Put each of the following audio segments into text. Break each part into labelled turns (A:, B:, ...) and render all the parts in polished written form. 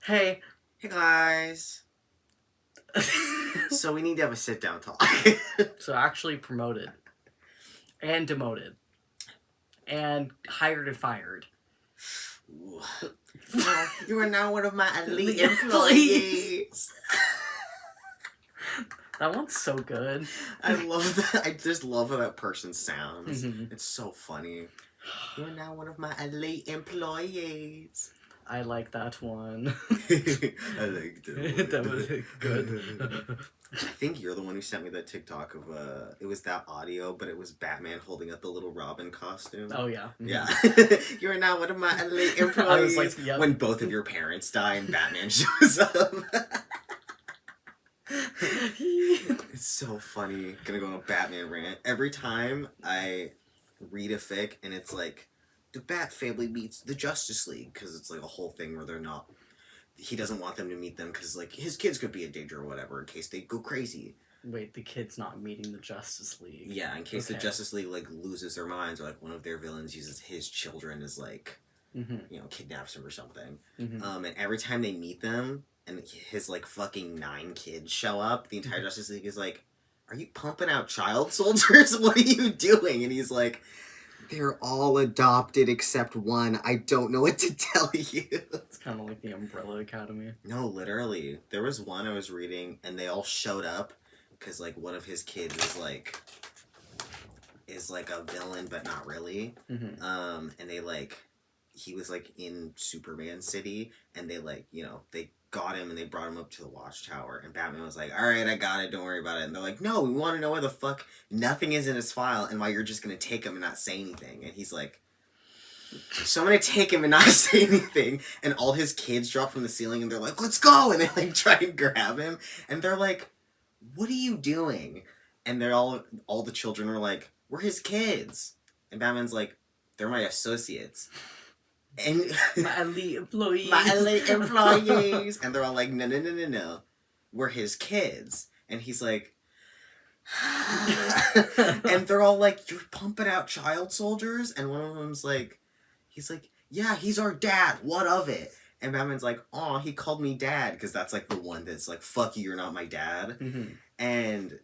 A: Hey.
B: Hey guys. So we need to have a sit down talk.
A: So actually promoted. And demoted. And hired and fired.
B: You are now one of my elite
A: employees.
B: employees.
A: That one's so good.
B: I love that. I just love how that person sounds.
A: Mhm.
B: It's so funny. You are now one of my elite employees.
A: I like that one.
B: I like that.
A: That was good.
B: I think you're the one who sent me that TikTok of it was that audio, but it was Batman holding up the little Robin costume.
A: Oh yeah.
B: Yeah. You are now one of my elite employees.
A: I was like, yep.
B: When both of your parents die and Batman shows up. It's so funny. Gonna go on a Batman rant. Every time I read a fic and it's like, the Bat family meets the Justice League, because it's like a whole thing where they're not, he doesn't want them to meet them because like his kids could be in danger or whatever in case they go crazy.
A: Wait, the kid's not meeting the Justice League.
B: Yeah, in case the Justice League like loses their minds, or like one of their villains uses his children as like, kidnaps him or something. And every time they meet them and his like fucking 9 kids show up, the entire Justice League is like, are you pumping out child soldiers? What are you doing? And he's like, they're all adopted except one. I don't know what to tell you.
A: It's kind of like the Umbrella Academy.
B: No, literally. There was one I was reading, and they all showed up because, like, one of his kids is like a villain, but not really. And they, like, he was, like, in Superman City, and they, like, they got him and they brought him up to the watchtower, and Batman was like, alright, I got it, don't worry about it. And they're like, no, we want to know where the fuck nothing is in his file and why you're just gonna take him and not say anything. And he's like, so I'm gonna take him and not say anything. And all his kids drop from the ceiling and they're like, let's go. And they like try and grab him, and they're like, what are you doing? And they're all the children are like, we're his kids. And Batman's like, they're my associates. And
A: my elite employees.
B: My elite employees. And they're all like, no. We're his kids. And he's like, and they're all like, you're pumping out child soldiers? And one of them's like, he's like, yeah, he's our dad. What of it? And Batman's like, aw, he called me dad. Because that's like the one that's like, fuck you, you're not my dad. And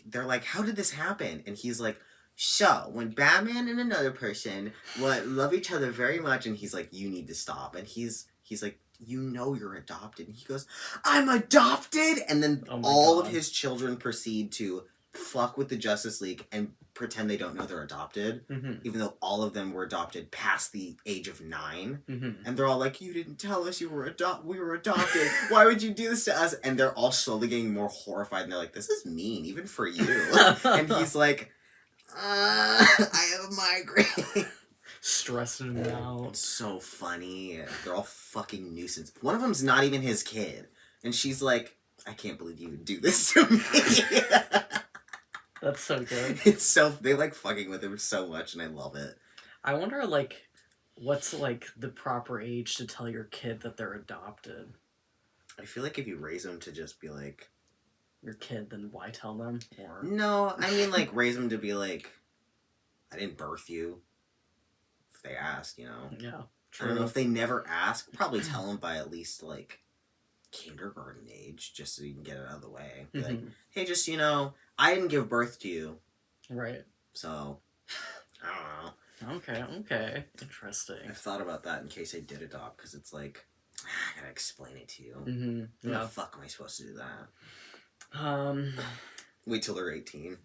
B: they're like, how did this happen? And he's like, so, when Batman and another person love each other very much, and he's like, you need to stop. And he's like, you know you're adopted. And he goes, I'm adopted? And then all of his children proceed to fuck with the Justice League and pretend they don't know they're adopted, even though all of them were adopted past the age of 9. And they're all like, you didn't tell us we were adopted. Why would you do this to us? And they're all slowly getting more horrified, and they're like, this is mean, even for you. And he's like, I have a migraine.
A: Stressing him out.
B: It's so funny. They're all fucking nuisance. One of them's not even his kid. And she's like, I can't believe you would do this to me.
A: That's so good.
B: They like fucking with him so much, and I love it.
A: I wonder, like, what's, like, the proper age to tell your kid that they're adopted?
B: I feel like if you raise them to just be like,
A: your kid, then why tell them? Or
B: no, I mean, like, raise them to be like, I didn't birth you. If they ask,
A: Yeah,
B: true. I don't know if they never ask. Probably tell them by at least, like, kindergarten age, just so you can get it out of the way. Be like, hey, just, I didn't give birth to you.
A: Right.
B: So, I don't know.
A: Okay. Interesting.
B: I've thought about that in case I did adopt, because it's like, I gotta explain it to you. How the fuck am I supposed to do that? Wait till they're 18.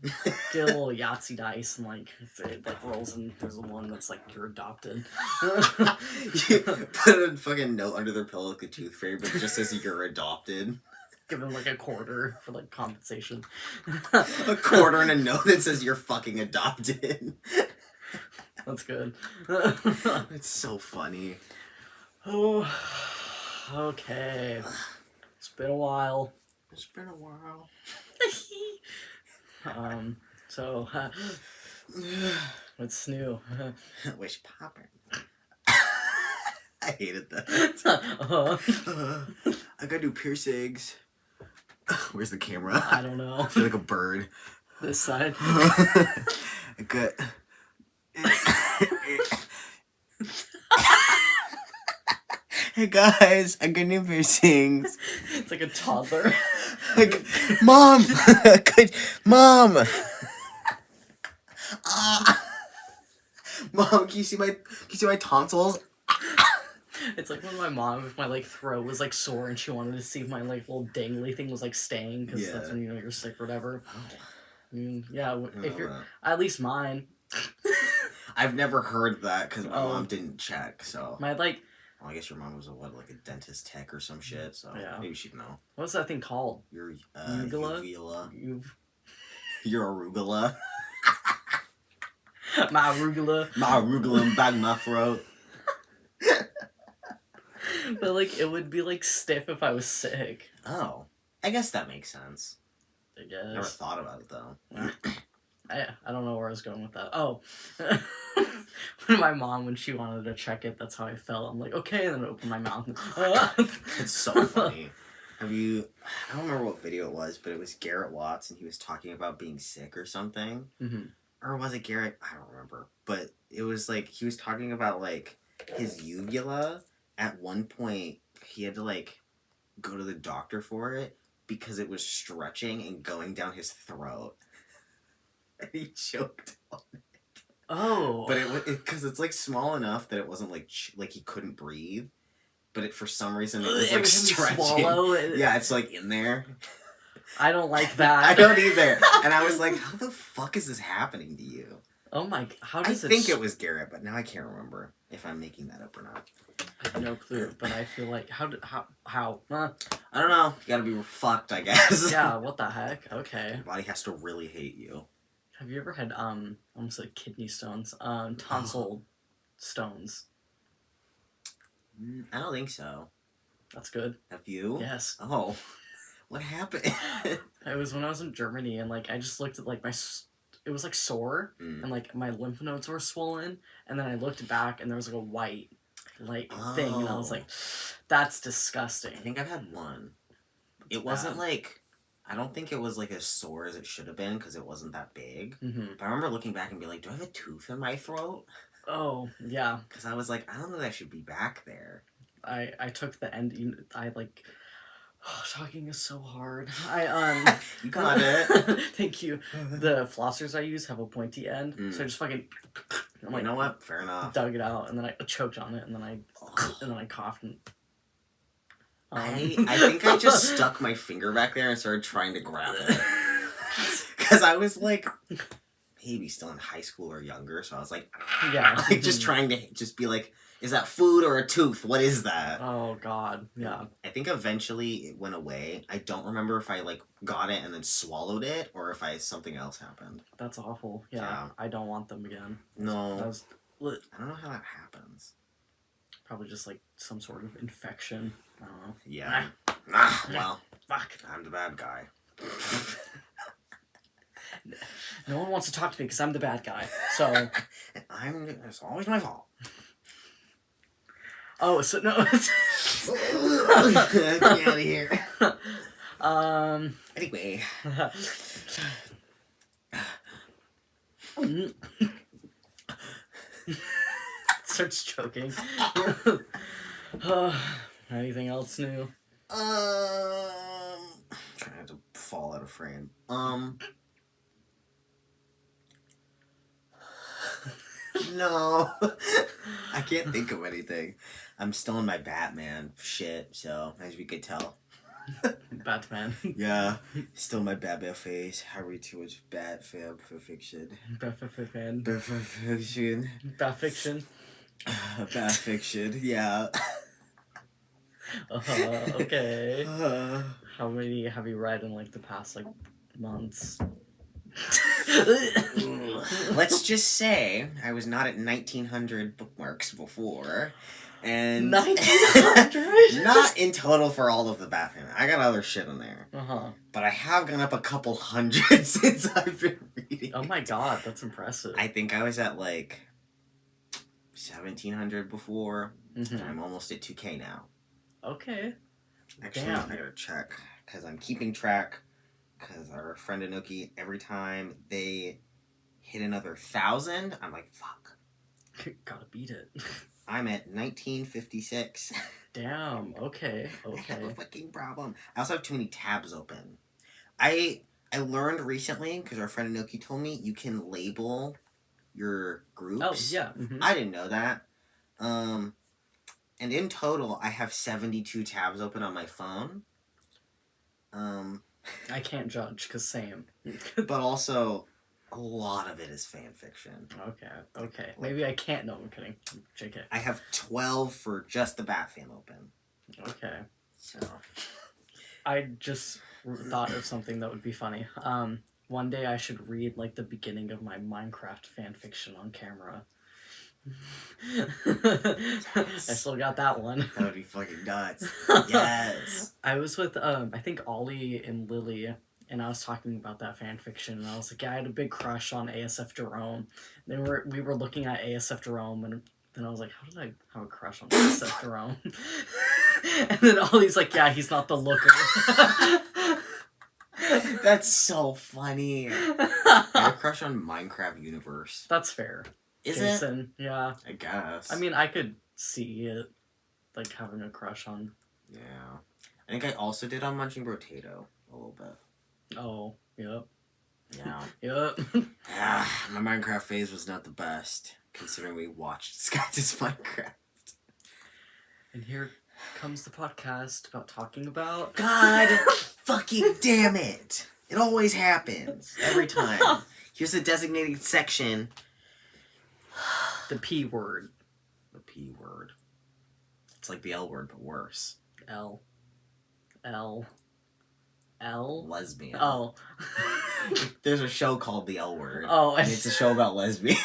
A: Get a little Yahtzee dice and like it like rolls and there's the one that's like you're adopted.
B: You put a fucking note under their pillow like the Tooth Fairy, but it just says you're adopted.
A: Give them like a quarter for like compensation.
B: A quarter and a note that says you're fucking adopted.
A: That's good.
B: It's so funny.
A: Oh, okay. It's been a while.
B: It's been a while.
A: So, what's new?
B: Wish poppin'. I hated that. I gotta do piercings. Where's the camera?
A: I don't know.
B: I feel like a bird.
A: This side.
B: I got... Hey guys, I got new piercings.
A: It's like a toddler.
B: Like, Mom! Mom! Mom, can you see my tonsils?
A: It's like when my mom, if my like throat was like sore and she wanted to see if my like little dangly thing was like staying, because
B: Yeah.
A: that's when you know you're sick or whatever. I mean, yeah, if
B: know
A: you're
B: that.
A: at least mine.
B: I've never heard that because my
A: Oh.
B: mom didn't check, so.
A: My like,
B: Well, I guess your mom was like a dentist tech or some shit, so
A: Yeah.
B: maybe she'd know.
A: what's that thing called?
B: Your
A: Uvula?
B: uvula.
A: You've
B: Your arugula.
A: my arugula.
B: My arugula in the back of my throat.
A: But like, it would be like stiff if I was sick.
B: Oh. I guess that makes sense.
A: I guess.
B: Never thought about it though.
A: I don't know where I was going with that. Oh, when my mom, when she wanted to check it, that's how I felt. I'm like, okay, and then I opened my mouth. And,
B: It's so funny. I don't remember what video it was, but it was Garrett Watts, and he was talking about being sick or something.
A: Mm-hmm.
B: Or was it Garrett? I don't remember. But it was like, he was talking about like his uvula. At one point, he had to like go to the doctor for it because it was stretching and going down his throat. And he choked on it.
A: Oh.
B: But it because it's like small enough that it wasn't like he couldn't breathe. But it for some reason it was like stretching.
A: Swallow,
B: Yeah, it's like in there.
A: I don't like that.
B: I don't either. And I was like, how the fuck is this happening to you?
A: Oh my, how
B: I
A: does it...
B: think it was Garrett, but now I can't remember if I'm making that up or not.
A: I have no clue, but I feel like, how?
B: I don't know. You gotta be fucked, I guess.
A: Yeah, what the heck? Okay.
B: Your body has to really hate you.
A: Have you ever had, almost like kidney stones, tonsil stones?
B: I don't think so.
A: That's good.
B: Have you?
A: Yes.
B: Oh. What happened?
A: It was when I was in Germany, and like I just looked at like it was like sore, and like my lymph nodes were swollen, and then I looked back, and there was like a white like thing, and I was like, that's disgusting.
B: I think I've had one. It wasn't like, I don't think it was like as sore as it should have been because it wasn't that big.
A: Mm-hmm.
B: But I remember looking back and be like, do I have a tooth in my throat?
A: Oh yeah.
B: Because I was like, I don't know that should be back there.
A: I took the end. I like. Oh, talking is so hard.
B: You got it.
A: Thank you. The flossers I use have a pointy end, so I just fucking. I'm like,
B: you know what? Fair enough.
A: Dug it out, and then I choked on it, and then I coughed. And,
B: I think I just stuck my finger back there and started trying to grab it. Because I was like, maybe still in high school or younger, so I was like,
A: yeah,
B: like just trying to just be like, is that food or a tooth? What is that?
A: Oh God, yeah.
B: I think eventually it went away. I don't remember if I like got it and then swallowed it or if something else happened.
A: That's awful. Yeah. I don't want them again.
B: No.
A: I
B: don't know how that happens.
A: Probably just like some sort of infection. I don't know.
B: Yeah. Well,
A: fuck.
B: I'm the bad guy.
A: No one wants to talk to me because I'm the bad guy. So
B: it's always my fault.
A: Oh, so no.
B: Get out of here. Anyway.
A: Starts choking. Anything else new?
B: Trying to fall out of frame. No. I can't think of anything. I'm still in my Batman shit, so as we could tell.
A: Batman.
B: Yeah. Still my Batman face. I read too much bad fab for fiction.
A: Batfiction.
B: Batfiction.
A: Batfiction.
B: Batfiction, yeah.
A: Okay. How many have you read in like the past like months?
B: Let's just say I was not at 1900 bookmarks before. And
A: 1900?
B: Not in total for all of the Batman. I got other shit in there.
A: Uh-huh.
B: But I have gone up a couple hundred since I've been reading.
A: Oh my god, that's impressive.
B: I think I was at like 1700 before. And I'm almost at 2K now.
A: Okay.
B: Actually,
A: Damn.
B: I gotta check. Because I'm keeping track. Because our friend Anuki, every time they hit another 1,000, I'm like, fuck.
A: Gotta beat it.
B: I'm at 1956.
A: Damn. Okay.
B: I have a
A: Okay.
B: fucking problem. I also have too many tabs open. I learned recently, because our friend Inoki told me, you can label your groups.
A: Oh yeah. Mm-hmm.
B: I didn't know that. And in total, I have 72 tabs open on my phone.
A: I can't judge, because same.
B: But also, a lot of it is fan fiction.
A: Okay. Maybe I can't. No, I'm kidding. JK.
B: I have 12 for just the Batfam open.
A: Okay.
B: So,
A: I just thought of something that would be funny. One day I should read like the beginning of my Minecraft fan fiction on camera. I still got that one.
B: that would be fucking nuts. Yes.
A: I was with I think Ollie and Lily, and I was talking about that fan fiction, and I was like, yeah, I had a big crush on ASF Jerome. And then we were looking at ASF Jerome, and then I was like, how did I have a crush on ASF Jerome? And then Ollie's like, yeah, he's not the looker.
B: That's so funny. I have a crush on Minecraft universe.
A: That's fair.
B: Is
A: Jason,
B: it?
A: Yeah.
B: I guess.
A: I mean, I could see it, like, having a crush on...
B: Yeah. I think I also did on Munching Potato a little bit.
A: Oh, yep.
B: Yeah.
A: Yep.
B: My Minecraft phase was not the best, considering we watched Sky's Minecraft.
A: And here comes the podcast about talking about...
B: God fucking damn it! It always happens. Every time. Here's the designated section.
A: The P word.
B: The P word. It's like the L word, but worse.
A: L.
B: Lesbian.
A: Oh.
B: There's a show called The L Word.
A: Oh.
B: And it's a show about lesbians.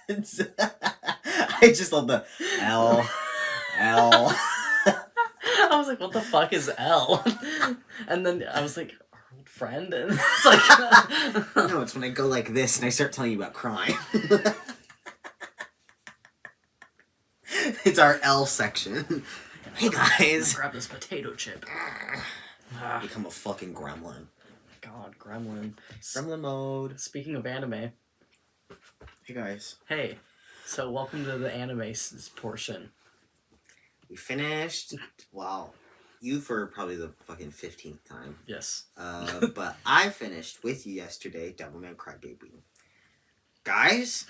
B: I just love the L.
A: I was like, what the fuck is L? And then I was like, our old friend? And it's like...
B: No, it's when I go like this and I start telling you about crime. It's our L section. Hey guys.
A: Grab this potato chip.
B: Become a fucking gremlin.
A: God, gremlin.
B: Gremlin mode.
A: Speaking of anime.
B: Hey guys.
A: Hey. So welcome to the anime portion.
B: We finished. Well, you for probably the fucking 15th time.
A: Yes.
B: But I finished with you yesterday, Devilman Crybaby. Guys,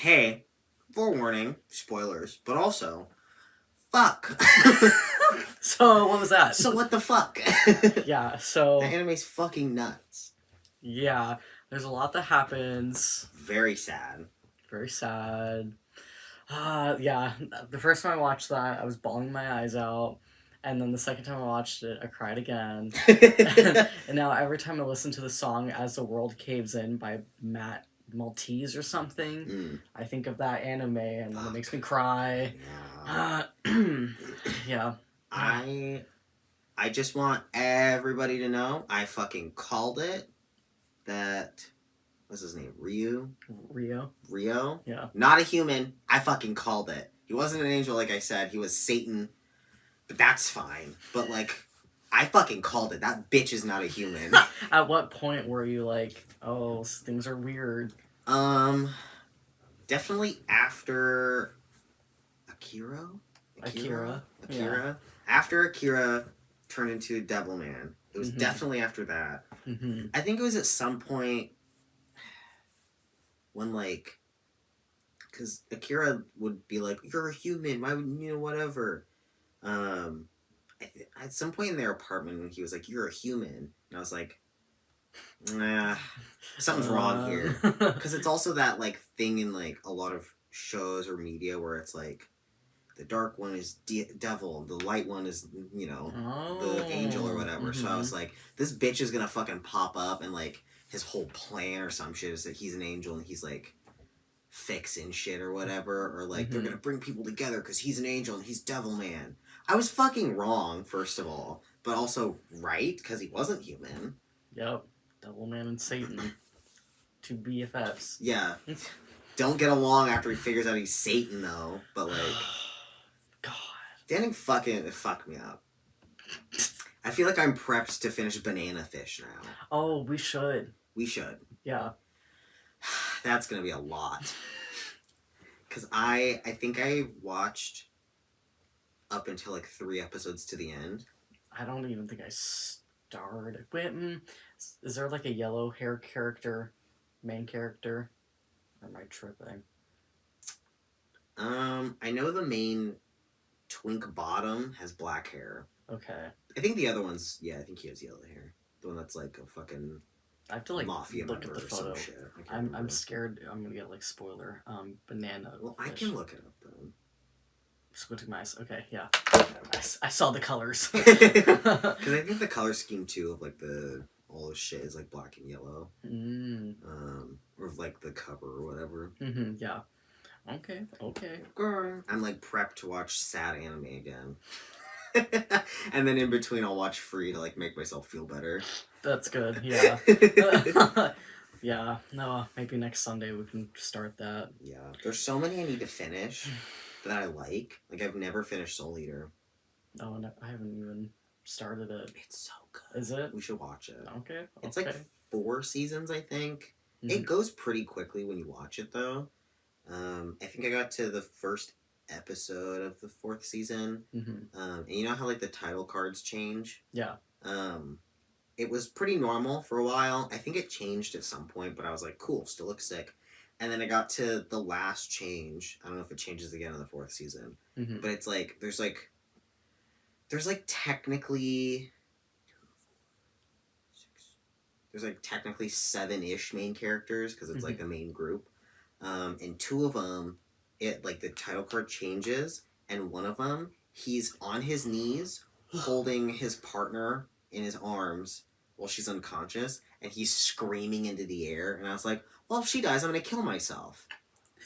B: hey, forewarning, spoilers, but also, fuck.
A: So, what was that?
B: So what the fuck?
A: Yeah, so...
B: The anime's fucking nuts.
A: Yeah, there's a lot that happens.
B: Very sad.
A: Very sad. Yeah, the first time I watched that, I was bawling my eyes out. And then the second time I watched it, I cried again. And now every time I listen to the song As the World Caves In by Matt Maltese or something, I think of that anime and then it makes me cry.
B: Yeah.
A: Yeah.
B: I just want everybody to know, I fucking called it. That, what's his name? Rio?
A: Yeah.
B: Not a human. I fucking called it. He wasn't an angel like I said. He was Satan. But that's fine. But like, I fucking called it. That bitch is not a human.
A: At what point were you like, oh, things are weird?
B: Definitely after Akira.
A: Yeah.
B: After Akira turned into Devilman. It was definitely after that.
A: Mm-hmm.
B: I think it was at some point when, like, because Akira would be like, you're a human, why would, whatever. At some point in their apartment when he was like, you're a human, and I was like, nah, something's wrong here. Because it's also that, like, thing in, like, a lot of shows or media where it's like, the dark one is devil, the light one is, the angel or whatever. So I was like, this bitch is gonna fucking pop up and, like, his whole plan or some shit is that he's an angel and he's, like, fixing shit or whatever. Or, like, they're gonna bring people together because he's an angel and he's Devil Man. I was fucking wrong, first of all. But also right, because he wasn't human.
A: Yep. Devilman and Satan. Two BFFs.
B: Yeah. Don't get along after he figures out he's Satan, though. But, like...
A: God.
B: Danning fucked me up. I feel like I'm prepped to finish Banana Fish now.
A: Oh, we should.
B: We should.
A: Yeah.
B: That's gonna be a lot. Because I think I watched up until like 3 episodes to the end.
A: I don't even think I started. Wait, is there like a yellow hair character, main character? Or am I tripping?
B: I know the main twink bottom has black hair.
A: Okay.
B: I think the other one's, yeah, I think he has yellow hair. The one that's like a fucking
A: I have to like
B: mafia
A: look
B: member
A: at the
B: or some
A: photo.
B: shit.
A: I'm scared I'm gonna get like spoiler. Banana.
B: Well,
A: fish.
B: I can look it up though.
A: Squinting my eyes. Okay, yeah. I saw the colors.
B: Because I think the color scheme too of like all this shit is like black and yellow. Or like the cover or whatever.
A: Yeah. Okay.
B: I'm like prepped to watch sad anime again. And then in between I'll watch free to like make myself feel better.
A: That's good, yeah. Yeah, no, maybe next Sunday we can start that.
B: Yeah. There's so many I need to finish that I like. Like I've never finished Soul Eater.
A: Oh, no, I haven't even started it.
B: It's so good.
A: Is it?
B: We should watch it.
A: Okay.
B: It's like 4 seasons, I think.
A: Mm-hmm.
B: It goes pretty quickly when you watch it though. I think I got to the first episode of the 4th season. And you know how like the title cards change?
A: Yeah.
B: It was pretty normal for a while. I think it changed at some point, but I was like, cool, still looks sick. And then I got to the last change. I don't know if it changes again in the 4th season. But it's like, there's like technically 7-ish main characters because it's like a main group. And 2 of them, it like the title card changes, and one of them, he's on his knees holding his partner in his arms while she's unconscious, and he's screaming into the air. And I was like, well, if she dies, I'm gonna kill myself.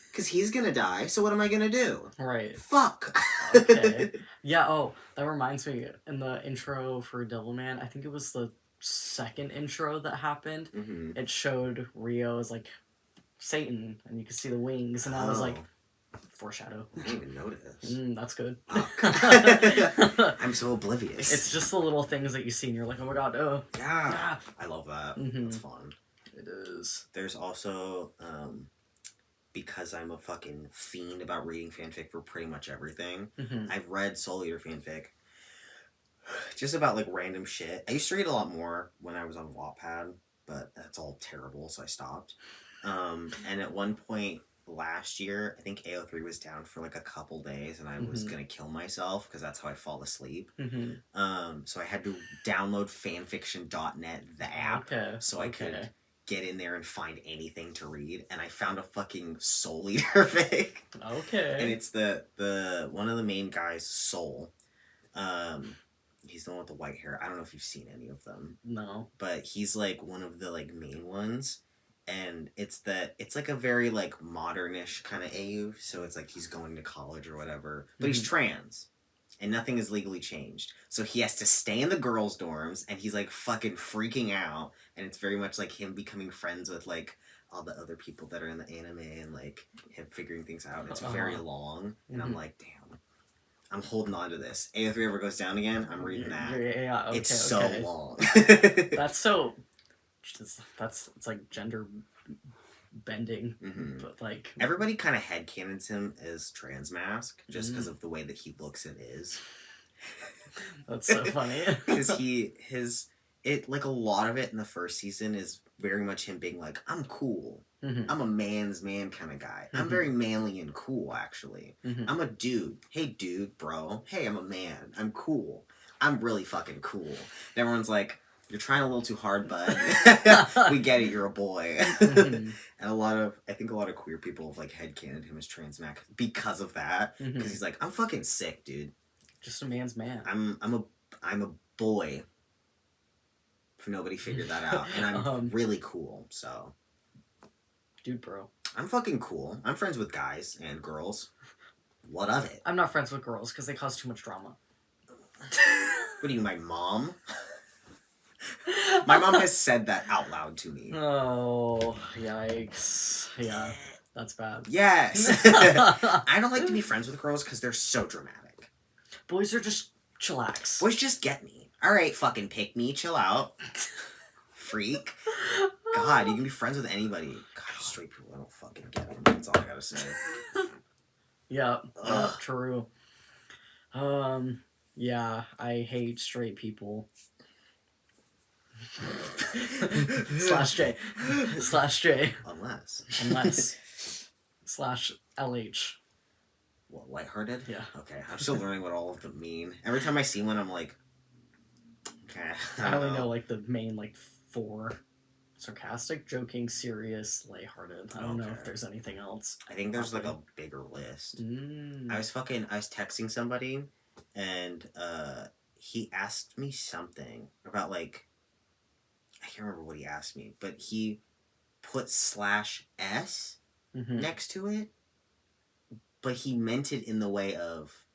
B: Because he's gonna die, so what am I gonna do?
A: Right.
B: Fuck!
A: Okay. Yeah, oh, that reminds me, in the intro for Devilman, I think it was the 2nd intro that happened, it showed Rio as, like, Satan, and you could see the wings, and I was like, foreshadow.
B: I didn't even notice.
A: That's good.
B: I'm so oblivious.
A: It's just the little things that you see, and you're like, oh my god,
B: yeah. I love that. It's fun.
A: It is.
B: There's also, because I'm a fucking fiend about reading fanfic for pretty much everything, I've read Soul Eater fanfic just about like random shit. I used to read a lot more when I was on Wattpad, but that's all terrible, so I stopped. And at one point last year, I think AO3 was down for like a couple days, and I was gonna kill myself because that's how I fall asleep. So I had to download fanfiction.net, the app, so I could get in there and find anything to read, and I found a fucking Soul Eater fic. And it's the one of the main guys, Soul. He's the one with the white hair. I don't know if you've seen any of them.
A: No.
B: But he's like one of the like main ones. And it's like a very like modernish kind of AU, so it's like he's going to college or whatever. But he's trans. And nothing is legally changed. So he has to stay in the girls' dorms, and he's like fucking freaking out. And it's very much like him becoming friends with like all the other people that are in the anime, and like him figuring things out. It's very long. And I'm like, damn. I'm holding on to this. AO3 ever goes down again, I'm reading that.
A: Yeah,
B: it's so long.
A: That's so... It's like gender bending, but like...
B: Everybody kind of headcanons him as trans mask, just because of the way that he looks and is.
A: That's so funny.
B: Because like a lot of it in the first season is very much him being like, I'm cool. I'm a man's man kind of guy. I'm very manly and cool, actually. I'm a dude. Hey, dude, bro. Hey, I'm a man. I'm cool. I'm really fucking cool. And everyone's like, you're trying a little too hard, bud. We get it, you're a boy. And I think a lot of queer people have like headcanoned him as trans mask because of that. Because he's like, I'm fucking sick, dude.
A: Just a man's man.
B: I'm a boy. If nobody figured that out. And I'm really cool, so.
A: Dude, bro.
B: I'm fucking cool. I'm friends with guys and girls. What of it?
A: I'm not friends with girls because they cause too much drama.
B: What are you, my mom? My mom has said that out loud to me.
A: Oh, yikes. Yeah, that's bad.
B: Yes. I don't like to be friends with girls because they're so dramatic.
A: Boys are just chillax.
B: Boys just get me. Alright, fucking pick me, chill out. Freak. God, you can be friends with anybody. God, straight people, I don't fucking get them. That's all I gotta say.
A: Yeah.
B: Ugh.
A: True. Yeah, I hate straight people. Slash J. Slash J.
B: Unless.
A: Slash LH.
B: What, lighthearted?
A: Yeah.
B: Okay, I'm still learning what all of them mean. Every time I see one, I'm like, okay.
A: I only know like the main like 4: sarcastic, joking, serious, lighthearted. I don't know if there's anything else.
B: I think there's like a bigger list. I was texting somebody, and he asked me something about like, I can't remember what he asked me, but he put /s next to it, but he meant it in the way of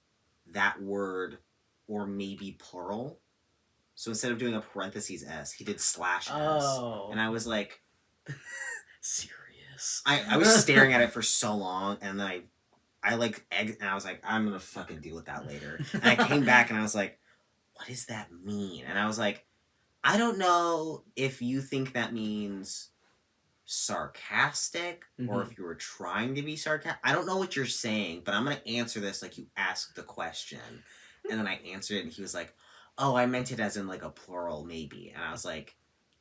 B: that word or maybe plural. So instead of doing a parentheses s, he did /s.
A: Oh.
B: And I was like,
A: serious.
B: I was staring at it for so long, and then I like egg, and I was like, I'm gonna fucking deal with that later. And I came back and I was like, what does that mean? And I was like, I don't know if you think that means sarcastic or if you were trying to be sarcastic. I don't know what you're saying, but I'm gonna answer this like you asked the question. And then I answered it, and he was like, oh, I meant it as in like a plural maybe. And I was like,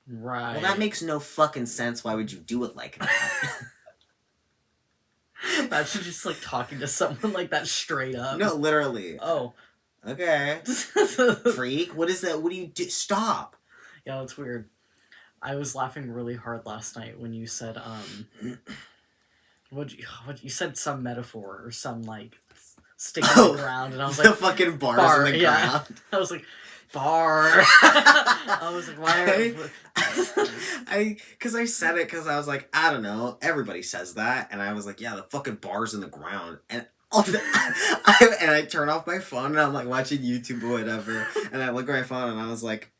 A: right.
B: Well, that makes no fucking sense. Why would you do it like that?
A: Imagine just like talking to someone like that straight up.
B: No, literally.
A: Oh.
B: Okay. Freak. What is that? What do you do? Stop.
A: Yeah, that's weird. I was laughing really hard last night when you said what you said some metaphor or some like stick in the ground, and I was like,
B: the fucking bars in the ground.
A: I was like, bar. I was like, why?
B: Because I said it because I was like, I don't know, everybody says that, and I was like, yeah, the fucking bars in the ground, and I turn off my phone and I'm like watching YouTube or whatever, and I look at my phone and I was like,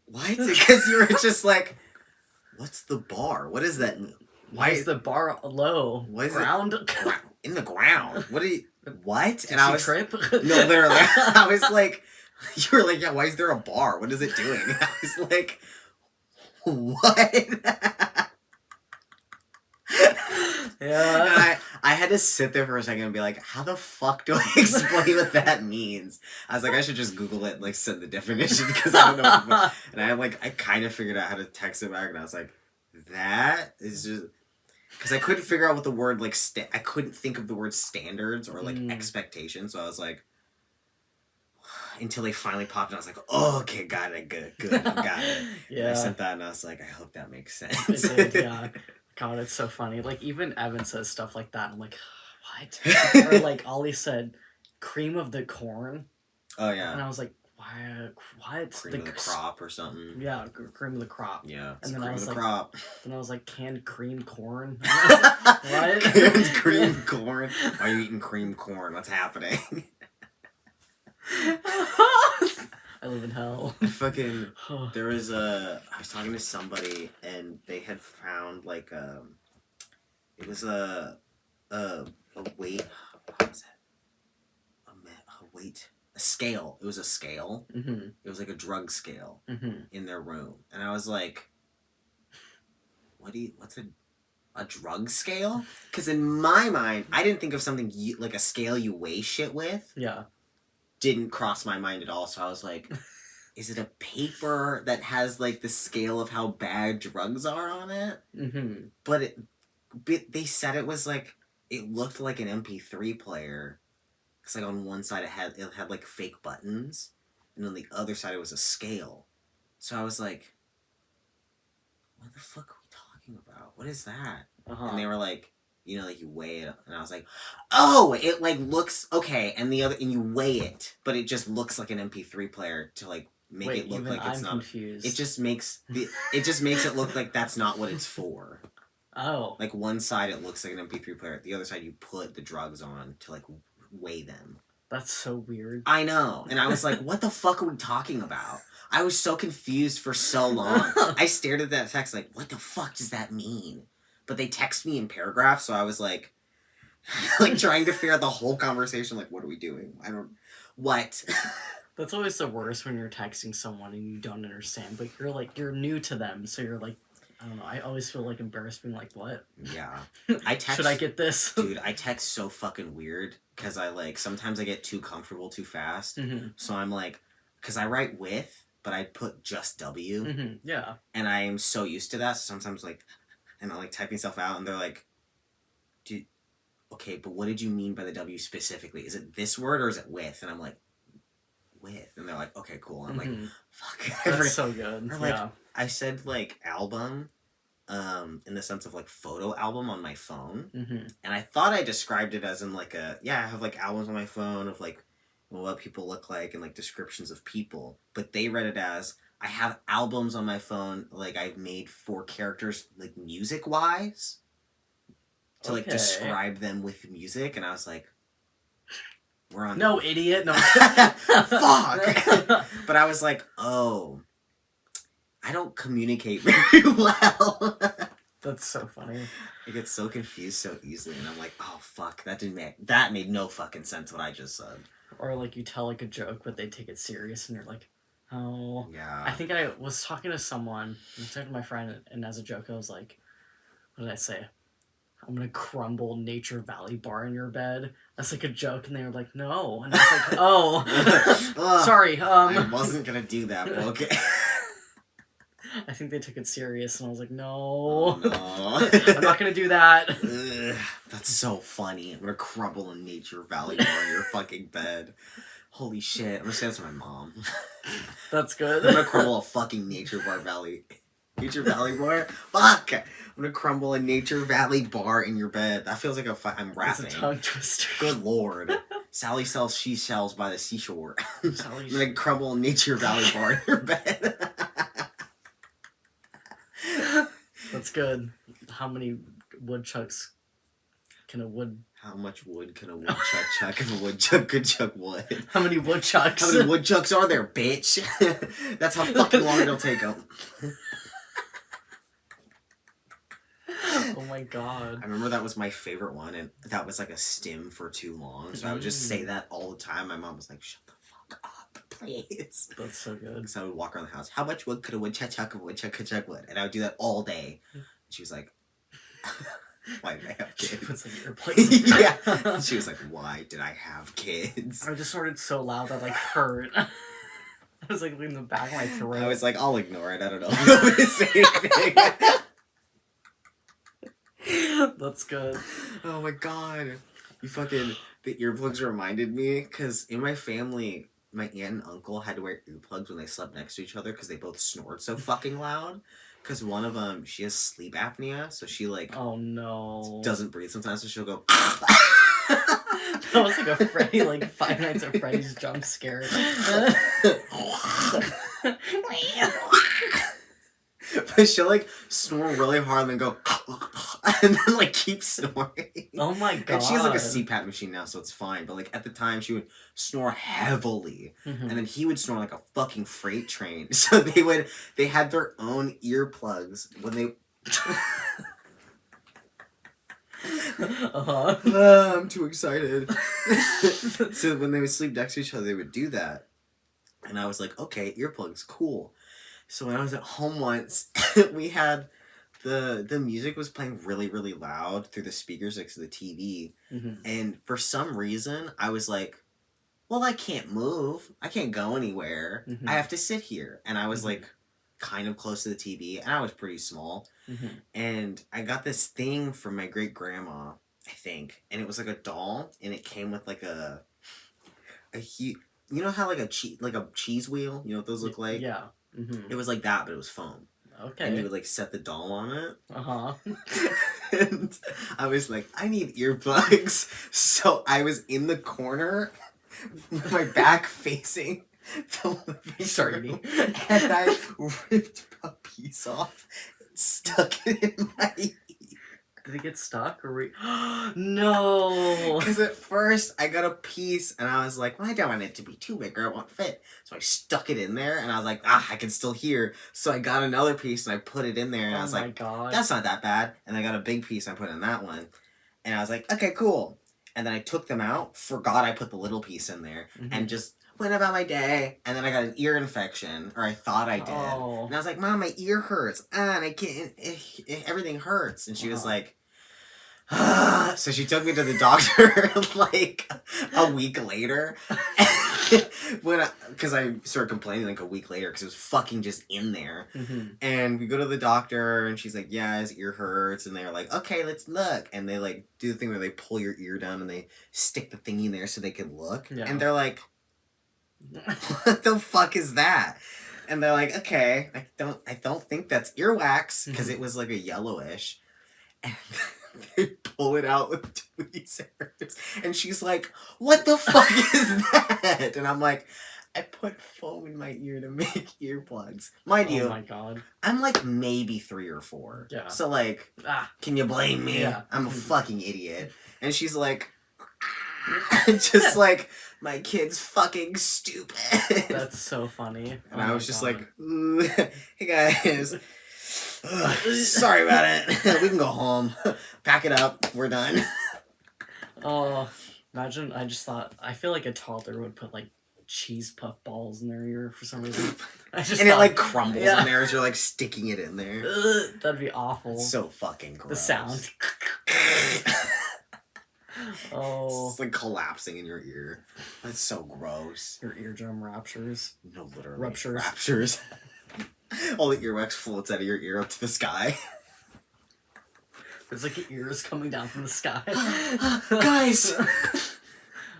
B: what? Because you were just like, what's the bar? What does that mean?
A: Why is the bar low?
B: What is
A: ground?
B: In the ground. What?
A: Did
B: and I was
A: trip?
B: No, literally. I was like, you were like, yeah, why is there a bar? What is it doing? I was like, what?
A: Yeah.
B: I had to sit there for a second and be like, how the fuck do I explain what that means? I was like, I should just Google it and like send the definition because I don't know. And I kind of figured out how to text it back, and I was like, that is just because I couldn't figure out what the word like I couldn't think of the word standards or like expectations. So I was like, until they finally popped, and I was like, oh, okay, got it, good, got it. Yeah. And I sent that, and I was like, I hope that makes sense.
A: It did, yeah. God, it's so funny. Like, even Evan says stuff like that. I'm like, what? Or, like, Ollie said, cream of the corn.
B: Oh, yeah.
A: And I was like, why? What?
B: Cream of the crop or something.
A: Yeah, cream of the crop.
B: Yeah,
A: and then
B: cream
A: I was
B: of the
A: like,
B: crop.
A: Then I was like, canned cream corn? Like, what?
B: Canned cream corn? Why are you eating cream corn? What's happening?
A: I live in hell.
B: There was I was talking to somebody, and they had found like it was a weight. What was that? A weight. A scale. It was a scale.
A: Mm-hmm.
B: It was like a drug scale in their room, and I was like, what's a drug scale? Because in my mind, I didn't think of something like a scale you weigh shit with.
A: Yeah.
B: Didn't cross my mind at all, so I was like, is it a paper that has like the scale of how bad drugs are on it?
A: Mm-hmm.
B: But they said it was like, it looked like an MP3 player, because like on one side it had like fake buttons, and on the other side it was a scale. So I was like, what the fuck are we talking about? What is that? And they were like, you know, like you weigh it, and I was like, oh, it like looks okay, and you weigh it, but it just looks like an MP3 player to like make it look like it's not.
A: Confused.
B: It just makes it look like that's not what it's for.
A: Oh.
B: Like one side it looks like an MP3 player, the other side you put the drugs on to like weigh them.
A: That's so weird.
B: I know, and I was like, what the fuck are we talking about? I was so confused for so long. I stared at that text like, what the fuck does that mean? But they text me in paragraphs, so I was like, trying to figure out the whole conversation. Like, what are we doing? What?
A: That's always the worst when you're texting someone and you don't understand, but you're new to them, so you're like, I don't know. I always feel like embarrassed being like, what?
B: Yeah. I text...
A: Should I get this?
B: Dude, I text so fucking weird because I, like, sometimes I get too comfortable too fast. So I'm like, because I write with, but I put just W.
A: Yeah.
B: And I am so used to that. So sometimes, like, and I'm, like, typing stuff out, and they're like, dude, okay, but what did you mean by the W specifically? Is it this word or is it with? And I'm like, with. And they're like, okay, cool. And I'm like, fuck.
A: That's so good.
B: Or, like, I said, like, album, in the sense of, like, photo album on my phone. And I thought I described it as in, like, I have, like, albums on my phone of, like, what people look like and, like, descriptions of people. But they read it as, I have albums on my phone, like, I've made for characters, like, music-wise. To, like, describe them with music. And I was like, we're on...
A: No, idiot. No.
B: Fuck! But I was like, oh... I don't communicate very well.
A: That's so funny.
B: I get so confused so easily, and I'm like, oh fuck, that made no fucking sense what I just said.
A: Or like you tell like a joke, but they take it serious, and you're like, oh.
B: Yeah.
A: I think I was talking to someone, I was talking to my friend, and as a joke, I was like, what did I say? I'm gonna crumble Nature Valley bar in your bed. That's like a joke, and they were like, no. And I was like, oh, sorry.
B: I wasn't gonna do that, but okay.
A: I think they took it serious, and I was like, no.
B: No.
A: I'm not gonna do that.
B: Ugh, that's so funny. I'm gonna crumble a Nature Valley bar in your fucking bed. Holy shit. I'm gonna say that to my mom.
A: That's good.
B: I'm gonna crumble a fucking Nature Valley bar? Fuck! I'm gonna crumble a Nature Valley bar in your bed. That feels like I'm rapping.
A: It's a tongue twister.
B: Good lord. Sally sells seashells by the seashore. I'm gonna crumble a Nature Valley bar in your bed.
A: That's good. How many woodchucks can a wood...
B: How much wood can a woodchuck chuck if a woodchuck could chuck wood?
A: How many woodchucks?
B: How many woodchucks are there, bitch? That's how fucking long it'll take them.
A: Oh my god.
B: I remember that was my favorite one, and that was like a stim for too long, so I would just say that all the time. My mom was like, shut the fuck up, please.
A: That's so good.
B: So I would walk around the house. How much wood could a woodchuck chuck if a woodchuck could chuck wood? And I would do that all day. And she was like, why did I have kids?
A: She puts like earplugs.
B: Yeah. She was like, why did I have kids?
A: I just snorted so loud that like hurt. I was like in the back of my throat.
B: I was like, I'll ignore it. I don't know if you want me to say anything.
A: That's good.
B: Oh my god. You fucking... The earplugs reminded me, because in my family, my aunt and uncle had to wear earplugs when they slept next to each other because they both snored so fucking loud. Because one of them, she has sleep apnea, so she, like...
A: Oh, no.
B: Doesn't breathe sometimes, so she'll go...
A: That was like a Freddy, like Five Nights at Freddy's jump scare.
B: But she'll, like, snore really hard and then go... and then, like, keep snoring.
A: Oh my god.
B: And she has, like, a CPAP machine now, so it's fine. But, like, at the time, she would snore heavily. And then he would snore like a fucking freight train. So they had their own earplugs when they... I'm too excited. So when they would sleep next to each other, they would do that. And I was like, okay, earplugs, cool. So when I was at home once, we had the music was playing really, really loud through the speakers next to the TV. And for some reason, I was like, well, I can't move. I can't go anywhere. I have to sit here. And I was like kind of close to the TV, and I was pretty small. And I got this thing from my great-grandma, I think. And it was like a doll, and it came with like you know how like a cheese wheel? You know what those look like?
A: Yeah.
B: It was like that, but it was foam.
A: Okay.
B: And you would like set the doll on it.
A: Uh-huh.
B: And I was like, I need earplugs. So I was in the corner with my back facing the living room, and I ripped a piece off and stuck it in my ear.
A: Did it get stuck or No.
B: Because at first I got a piece and I was like, well, I don't want it to be too big or it won't fit. So I stuck it in there and I was like, I can still hear. So I got another piece and I put it in there and I was like,
A: God.
B: That's not that bad. And I got a big piece and I put it in that one. And I was like, okay, cool. And then I took them out, forgot I put the little piece in there, and just went about my day, and then I got an ear infection, or I thought I did.
A: Oh.
B: And I was like, Mom, my ear hurts. And I can't, everything hurts. And she was like, so she took me to the doctor like a week later. Because I started complaining like a week later because it was fucking just in there.
A: Mm-hmm.
B: And we go to the doctor and she's like, yeah, his ear hurts. And they're like, okay, let's look. And they like do the thing where they pull your ear down and they stick the thingy in there so they can look.
A: Yeah.
B: And they're like, what the fuck is that? And they're like, okay, I don't think that's earwax because it was like a yellowish. And they pull it out with tweezers. And she's like, what the fuck is that? And I'm like, I put foam in my ear to make earplugs. Mind you,
A: oh my god,
B: I'm like maybe 3 or 4.
A: Yeah.
B: So like, can you blame me?
A: Yeah.
B: I'm a fucking idiot. And she's like, just like, my kid's fucking stupid.
A: That's so funny.
B: And I was just like, hey guys. Sorry about it. We can go home. Pack it up. We're done.
A: Oh, imagine, I feel like a toddler would put like cheese puff balls in their ear for some reason.
B: It like crumbles in there as you're like sticking it in there.
A: That'd be awful.
B: It's so fucking gross.
A: The sound.
B: It's like collapsing in your ear. That's so gross.
A: Your eardrum raptures.
B: No, literally.
A: Ruptures.
B: All the earwax floats out of your ear up to the sky.
A: There's like ears coming down from the sky.
B: Guys!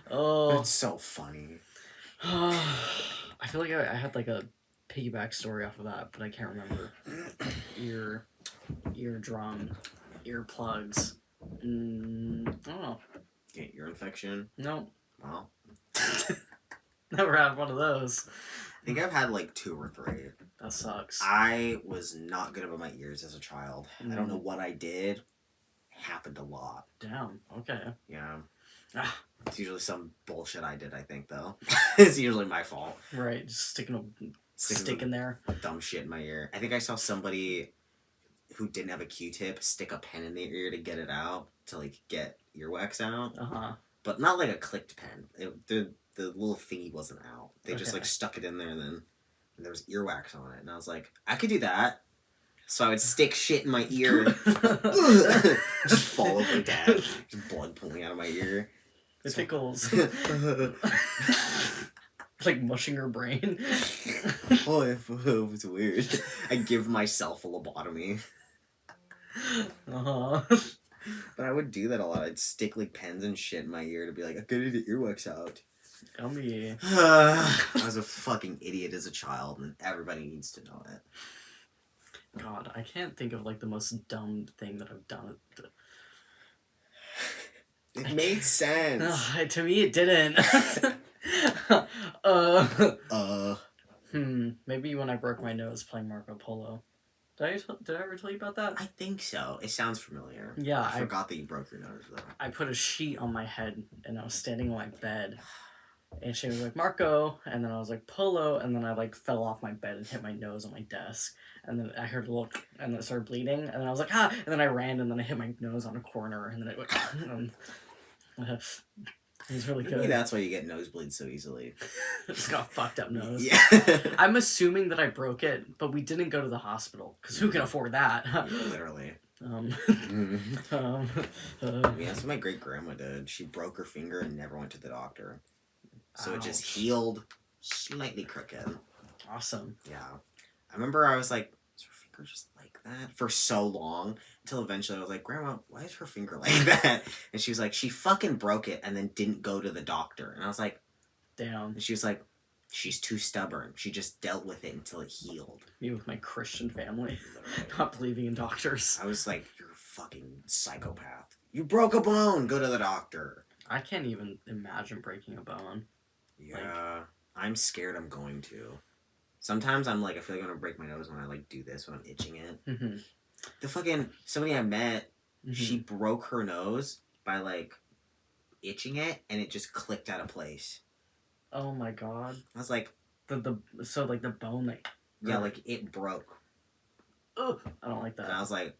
A: Oh.
B: That's so funny.
A: I feel like I had like a piggyback story off of that, but I can't remember. Eardrum, earplugs. I don't know.
B: Get ear infection?
A: No.
B: Wow.
A: Never had one of those.
B: I think I've had like 2 or 3.
A: That sucks.
B: I was not good about my ears as a child. I don't know what I did. It happened a lot.
A: Damn. Okay.
B: Yeah.
A: Ah.
B: It's usually some bullshit I did, I think, though. It's usually my fault.
A: Right. Just sticking a stick in there.
B: Dumb shit in my ear. I think I saw somebody who didn't have a Q-tip stick a pen in their ear to get it out, to like get earwax out.
A: Uh-huh.
B: But not like a clicked pen. The little thingy wasn't out. They just like stuck it in there and then there was earwax on it. And I was like, I could do that. So I would stick shit in my ear. Just fall over dead. Just blood pulling out of my ear.
A: It tickles. Like mushing her brain.
B: Oh, it's weird. I give myself a lobotomy.
A: Uh-huh.
B: But I would do that a lot. I'd stick like pens and shit in my ear to be like, I gotta get earwax out.
A: Yummy.
B: I was a fucking idiot as a child, and everybody needs to know it.
A: God, I can't think of like the most dumb thing that I've done.
B: It made sense.
A: To me, it didn't. Maybe when I broke my nose playing Marco Polo. Did I ever tell you about that?
B: I think so. It sounds familiar.
A: Yeah,
B: I forgot that you broke your nose though.
A: I put a sheet on my head and I was standing on my bed. And she was like, Marco, and then I was like, Polo, and then I like fell off my bed and hit my nose on my desk. And then I heard a look, and then it started bleeding, and then I was like, and then I ran, and then I hit my nose on a corner, and then it went, it was really good.
B: Maybe that's why you get nosebleeds so easily.
A: Just got a fucked up nose.
B: Yeah.
A: I'm assuming that I broke it, but we didn't go to the hospital, because who can afford that?
B: Literally.
A: Yeah,
B: that's what my great-grandma did. She broke her finger and never went to the doctor. So it just healed slightly crooked.
A: Awesome.
B: Yeah. I remember I was like, is her finger just like that? For so long. Until eventually I was like, Grandma, why is her finger like that? And she was like, she fucking broke it and then didn't go to the doctor. And I was like,
A: damn.
B: And she was like, she's too stubborn. She just dealt with it until it healed.
A: Me with my Christian family. Not believing in doctors.
B: I was like, you're a fucking psychopath. You broke a bone. Go to the doctor.
A: I can't even imagine breaking a bone.
B: Yeah, I'm scared I'm going to. Sometimes I'm like, I feel like I'm gonna break my nose when I like do this, when I'm itching it.
A: Mm-hmm.
B: The fucking, somebody I met, she broke her nose by like itching it and it just clicked out of place.
A: Oh my god.
B: I was like,
A: so like the bone like.
B: Yeah, like it broke.
A: Ugh, I don't like that.
B: And I was like,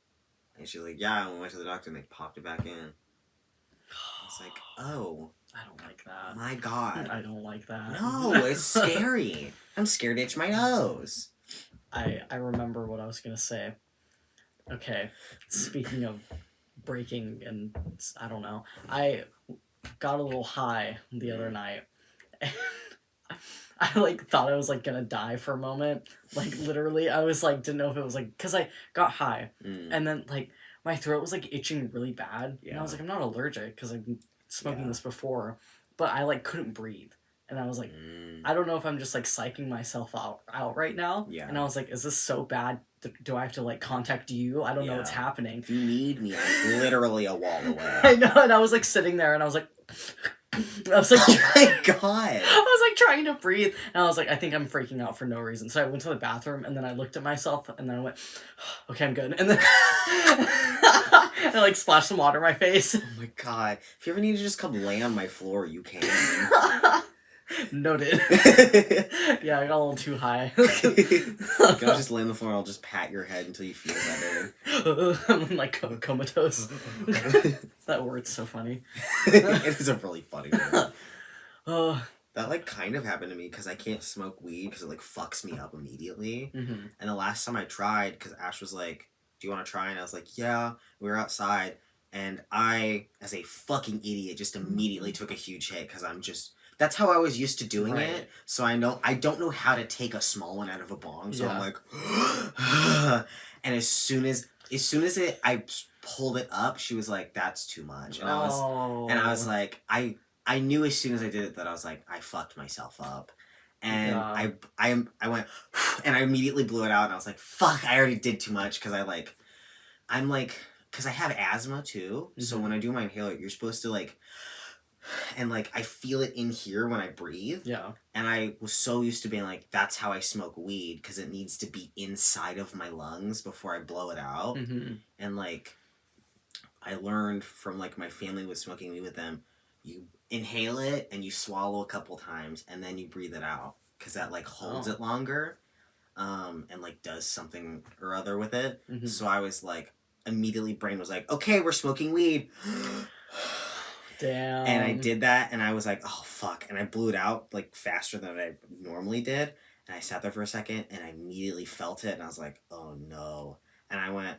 B: and she was like, yeah, and we went to the doctor and they popped it back in. was like, oh.
A: I don't like that.
B: My God.
A: I don't like that.
B: No, it's scary. I'm scared to itch my nose.
A: I remember what I was going to say. Okay, speaking of breaking and I don't know, I got a little high the other night. And I like thought I was like gonna die for a moment. Like literally, I was like didn't know if it was like because I got high and then like my throat was like itching really bad and I was like I'm not allergic because I've been smoking this before, but I like couldn't breathe and I was like I don't know if I'm just like psyching myself out right now. And I was like, is this so bad? Do I have to like contact you? I don't know what's happening.
B: If you need me, I'm literally a wall away.
A: I know, and I was like sitting there and I was like I was like,
B: oh my God.
A: I was like trying to breathe and I was like, I think I'm freaking out for no reason. So I went to the bathroom and then I looked at myself and then I went, okay, I'm good. And then I like splashed some water in my face.
B: Oh my God. If you ever need to just come lay on my floor, you can.
A: Noted. Yeah, I got a little too high.
B: I'll just lay on the floor and I'll just pat your head until you feel better.
A: I'm like comatose. That word's so funny.
B: It is a really funny word. That like kind of happened to me because I can't smoke weed because it like fucks me up immediately. And the last time I tried, because Ash was like, do you want to try? And I was like, yeah. We were outside and I, as a fucking idiot, just immediately took a huge hit because I'm just... That's how I was used to doing it. So I don't know how to take a small one out of a bong. So I'm like, and as soon as I pulled it up, she was like, "That's too much." And I was like, I knew as soon as I did it that I was like, I fucked myself up. And I went, and I immediately blew it out. And I was like, fuck, I already did too much because because I have asthma too. So when I do my inhaler, you're supposed to like. And like I feel it in here when I breathe. Yeah. And I was so used to being like, that's how I smoke weed because it needs to be inside of my lungs before I blow it out. And like I learned from like my family was smoking weed with them, you inhale it and you swallow a couple times and then you breathe it out because that like holds it longer, and like does something or other with it. So I was like immediately brain was like, okay, we're smoking weed. Damn. And I did that, and I was like, oh, fuck. And I blew it out, like, faster than I normally did. And I sat there for a second, and I immediately felt it, and I was like, oh, no. And I went,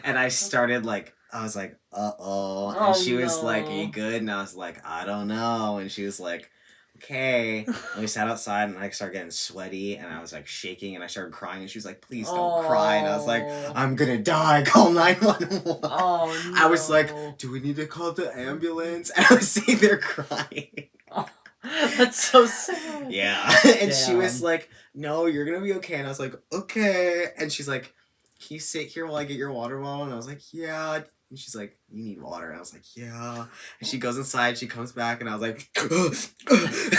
B: and I started, like, I was like, uh-oh. And she was like, are you good? And I was like, I don't know. And she was like, okay. And we sat outside and I started getting sweaty and I was like shaking and I started crying and she was like, please don't cry. And I was like, I'm gonna die. Call 911. Oh, no. I was like, do we need to call the ambulance? And I was sitting there crying.
A: Oh, that's so sad.
B: Yeah. And she was like, no, you're gonna be okay. And I was like, okay. And she's like, can you sit here while I get your water bottle? And I was like, yeah. And she's like, you need water. And I was like, yeah. And she goes inside, she comes back, and I was like,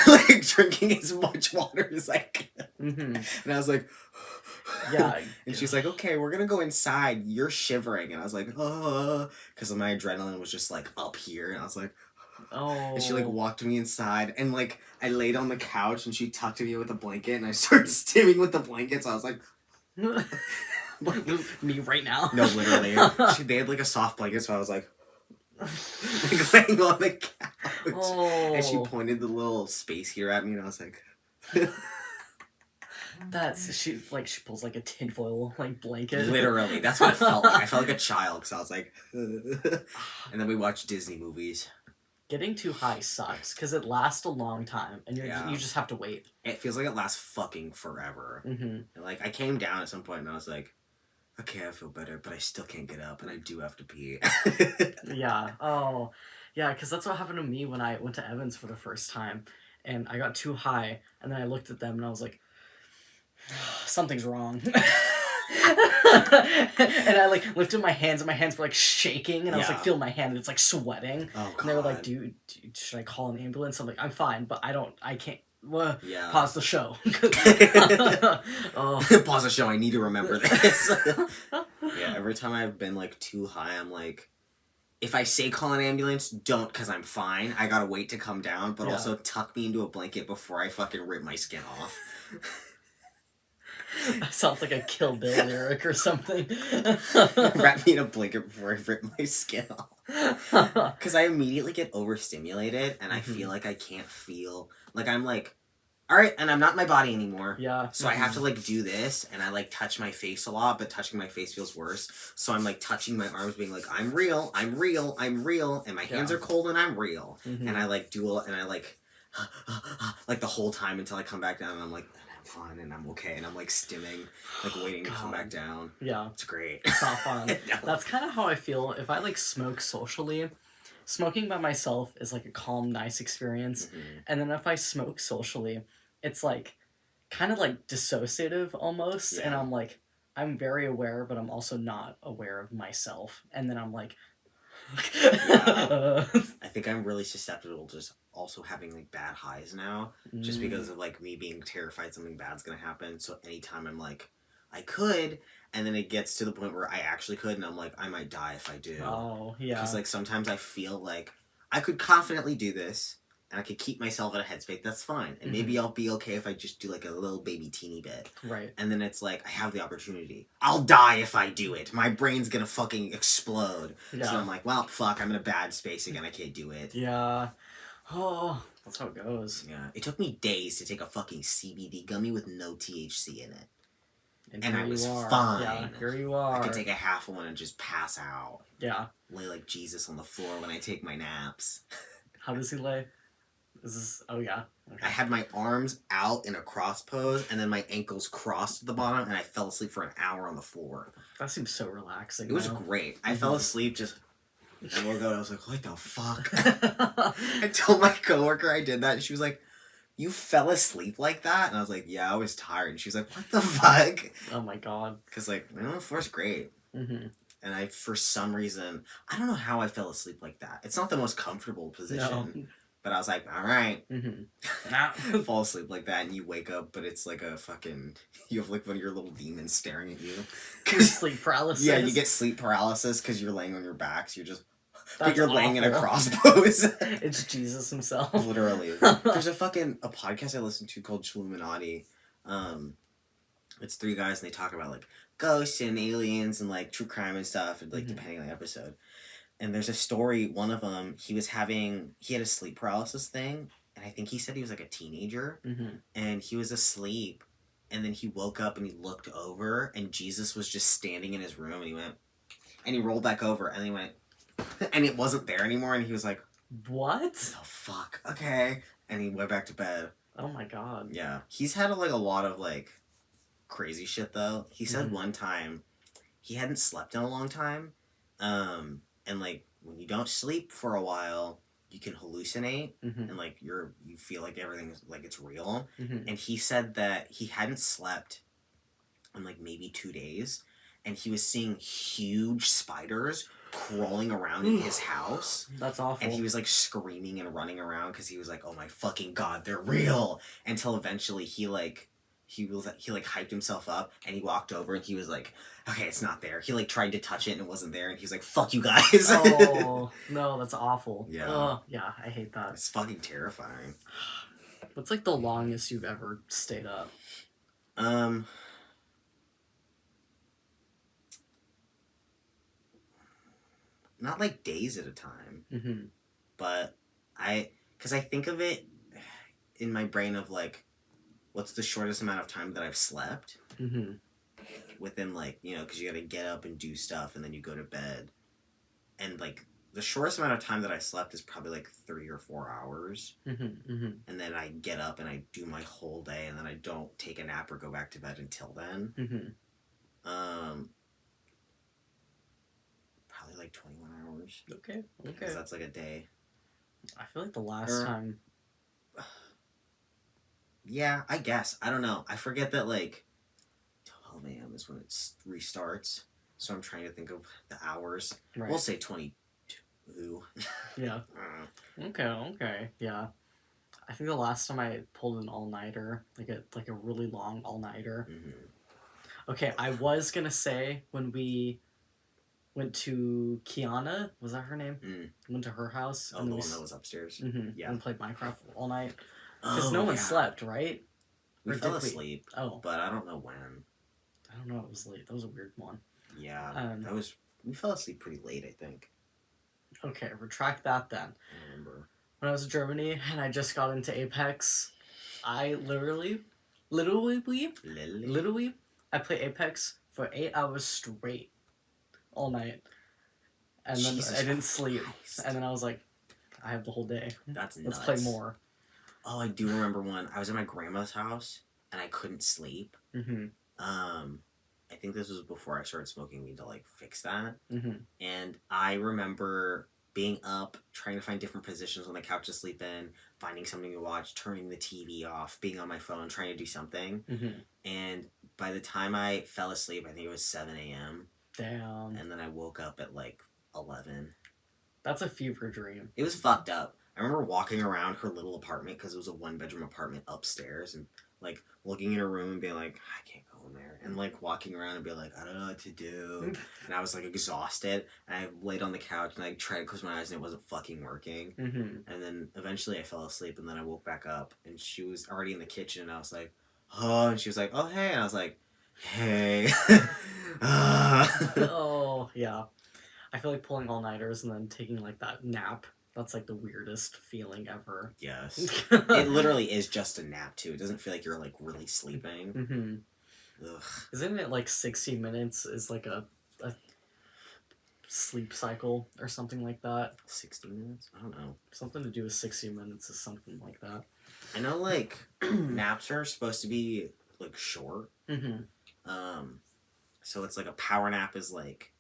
B: like drinking as much water as I could. And I was like, yeah. And she's like, okay, we're gonna go inside. You're shivering. And I was like, because my adrenaline was just like up here. And I was like, and she like walked me inside. And like I laid on the couch and she tucked me with a blanket and I started stimming with the blanket. So I was like,
A: me right now.
B: No, literally. They had like a soft blanket, so I was like laying on the couch. And she pointed the little space heater at me, and I was like,
A: she pulls like a tinfoil like blanket.
B: Literally, that's what it felt like. I felt like a child because I was like, and then we watched Disney movies.
A: Getting too high sucks because it lasts a long time, and you just have to wait.
B: It feels like it lasts fucking forever. And like I came down at some point, and I was like, okay, I feel better, but I still can't get up, and I do have to pee.
A: Yeah. Oh, yeah, because that's what happened to me when I went to Evans for the first time, and I got too high, and then I looked at them, and I was like, something's wrong. And I like lifted my hands, and my hands were like shaking, and I was like feeling my hand, and it's like sweating. Oh, God. And they were like, dude, should I call an ambulance? I'm like, I'm fine, but I can't. Pause the show.
B: Pause the show. I need to remember this. Yeah, every time I've been like too high, I'm like, if I say call an ambulance, don't, because I'm fine. I gotta wait to come down, but also tuck me into a blanket before I fucking rip my skin off.
A: Sounds like a Kill Bill lyric or something.
B: Wrap me in a blanket before I rip my skin off. Because I immediately get overstimulated and I feel like I can't feel. Like, I'm like, all right, and I'm not in my body anymore.
A: Yeah.
B: So I have to, like, do this, and I, like, touch my face a lot, but touching my face feels worse. So I'm, like, touching my arms, being like, I'm real, I'm real, I'm real, and my hands are cold and I'm real. And I, like, and I, like, like, the whole time until I come back down, and I'm like, I'm fine, and I'm okay, and I'm, like, stimming, like, waiting to come back down.
A: Yeah.
B: It's great.
A: It's not fun.
B: No.
A: That's kind of how I feel if I, like, smoke socially. Smoking by myself is, like, a calm, nice experience. And then if I smoke socially, it's, like, kind of, like, dissociative almost. And I'm, like, I'm very aware, but I'm also not aware of myself. And then I'm, like...
B: I think I'm really susceptible to just also having, like, bad highs now. Just because of, like, me being terrified something bad's gonna happen. So anytime I'm, like, I could... And then it gets to the point where I actually could, and I'm like, I might die if I do.
A: Oh, yeah.
B: Because, like, sometimes I feel like I could confidently do this, and I could keep myself in a headspace. That's fine. And maybe I'll be okay if I just do, like, a little baby teeny bit.
A: Right.
B: And then it's like, I have the opportunity. I'll die if I do it. My brain's gonna fucking explode.
A: Yeah.
B: So I'm like, well, fuck, I'm in a bad space again. I can't do it.
A: Yeah. Oh, that's how it goes.
B: Yeah. It took me days to take a fucking CBD gummy with no THC in it. And I was fine.
A: Yeah, here you are.
B: I could take a half one and just pass out.
A: Yeah.
B: Lay like Jesus on the floor when I take my naps.
A: How does he lay? Is this... Oh, yeah. Okay.
B: I had my arms out in a cross pose, and then my ankles crossed at the bottom, and I fell asleep for an hour on the floor.
A: That seems so relaxing.
B: It was great. I fell asleep just... I woke up and I was like, what the fuck? I told my coworker I did that, and she was like, you fell asleep like that? And I was like, yeah, I was tired. And she was like, what the fuck?
A: Oh my god.
B: Because, like, first grade. And I, for some reason, I don't know how I fell asleep like that. It's not the most comfortable position. No. But I was like, all right. Fall asleep like that, and you wake up, but it's like a fucking... You have, like, one of your little demons staring at you.
A: Sleep paralysis?
B: Yeah, you get sleep paralysis because you're laying on your back, so you're just...
A: That's
B: you're
A: awful.
B: laying in a cross pose.
A: It's Jesus himself.
B: Literally. There's a podcast I listen to called Chilluminati. It's 3 guys, and they talk about, like, ghosts and aliens and, like, true crime and stuff, and, like, depending on the episode. And there's a story, one of them, he had a sleep paralysis thing, and I think he said he was, like, a teenager, and he was asleep, and then he woke up and he looked over, and Jesus was just standing in his room, and he went, and he rolled back over, and he went, and it wasn't there anymore, and he was like,
A: what?
B: Oh, fuck, okay. And he went back to bed.
A: Oh my god.
B: Yeah. He's had, like, a lot of, like, crazy shit, though. He said one time he hadn't slept in a long time, and, like, when you don't sleep for a while, you can hallucinate, and, like, you feel like everything's, like, it's real. And he said that he hadn't slept in, like, maybe 2 days, and he was seeing huge spiders crawling around in his house.
A: That's awful.
B: And he was, like, screaming and running around because he was like, oh my fucking god, they're real. Until eventually he hyped himself up, and he walked over, and he was like, okay, it's not there. He, like, tried to touch it, and it wasn't there, and he was like, fuck you guys.
A: Oh, no, that's awful.
B: Yeah.
A: Yeah, I hate that.
B: It's fucking terrifying.
A: What's, like, the longest you've ever stayed up?
B: Not, like, days at a time. But because I think of it in my brain of, like, what's the shortest amount of time that I've slept? Within, like, you know, because you gotta get up and do stuff, and then you go to bed. And, like, the shortest amount of time that I slept is probably, like, 3 or 4 hours. And then I get up and I do my whole day, and then I don't take a nap or go back to bed until then. Probably, like, 21 hours.
A: Okay.
B: Because that's, like, a day.
A: I feel like the last time...
B: Yeah, I guess. I don't know. I forget that, like, 12 a.m. is when it restarts. So I'm trying to think of the hours. Right. We'll say 22.
A: Yeah. Okay. Yeah. I think the last time I pulled an all-nighter, like a really long all-nighter. Okay, I was gonna say when we went to Kiana, was that her name? Went to her house.
B: Oh, the one that was upstairs.
A: Yeah. And played Minecraft all night. Because no one slept, right?
B: We fell asleep. But I don't know when.
A: I don't know. It was late. That was a weird one.
B: Yeah. We fell asleep pretty late, I think.
A: Okay, retract that then.
B: I remember.
A: When I was in Germany and I just got into Apex, I literally, I play Apex for 8 hours straight, all night, and then
B: Jesus
A: I didn't sleep,
B: Christ.
A: and then I was like, I have the whole day.
B: That's
A: Let's
B: nuts.
A: play more.
B: Oh, I do remember one. I was at my grandma's house and I couldn't sleep.
A: Mm-hmm.
B: I think this was before I started smoking weed to like fix that.
A: Mm-hmm.
B: And I remember being up, trying to find different positions on the couch to sleep in, finding something to watch, turning the TV off, being on my phone, trying to do something.
A: Mm-hmm.
B: And by the time I fell asleep, I think it was 7 a.m.
A: Damn.
B: And then I woke up at like 11.
A: That's a fever dream.
B: It was fucked up. I remember walking around her little apartment because it was a 1-bedroom apartment upstairs and like looking in her room and being like, I can't go in there. And like walking around and being like, I don't know what to do. And I was like exhausted. And I laid on the couch and I tried to close my eyes and it wasn't fucking working.
A: Mm-hmm.
B: And then eventually I fell asleep and then I woke back up and she was already in the kitchen and I was like, oh, and she was like, oh, hey. And I was like, hey.
A: Oh, yeah. I feel like pulling all-nighters and then taking like that nap. That's like the weirdest feeling ever.
B: Yes. It literally is just a nap too. It doesn't feel like you're like really sleeping.
A: Mm-hmm.
B: Ugh.
A: Isn't it like 60 minutes is like a sleep cycle or something like that?
B: 60 minutes? I don't know.
A: Something to do with 60 minutes is something like that.
B: I know like naps are supposed to be like short.
A: Mm-hmm.
B: So it's like a power nap is like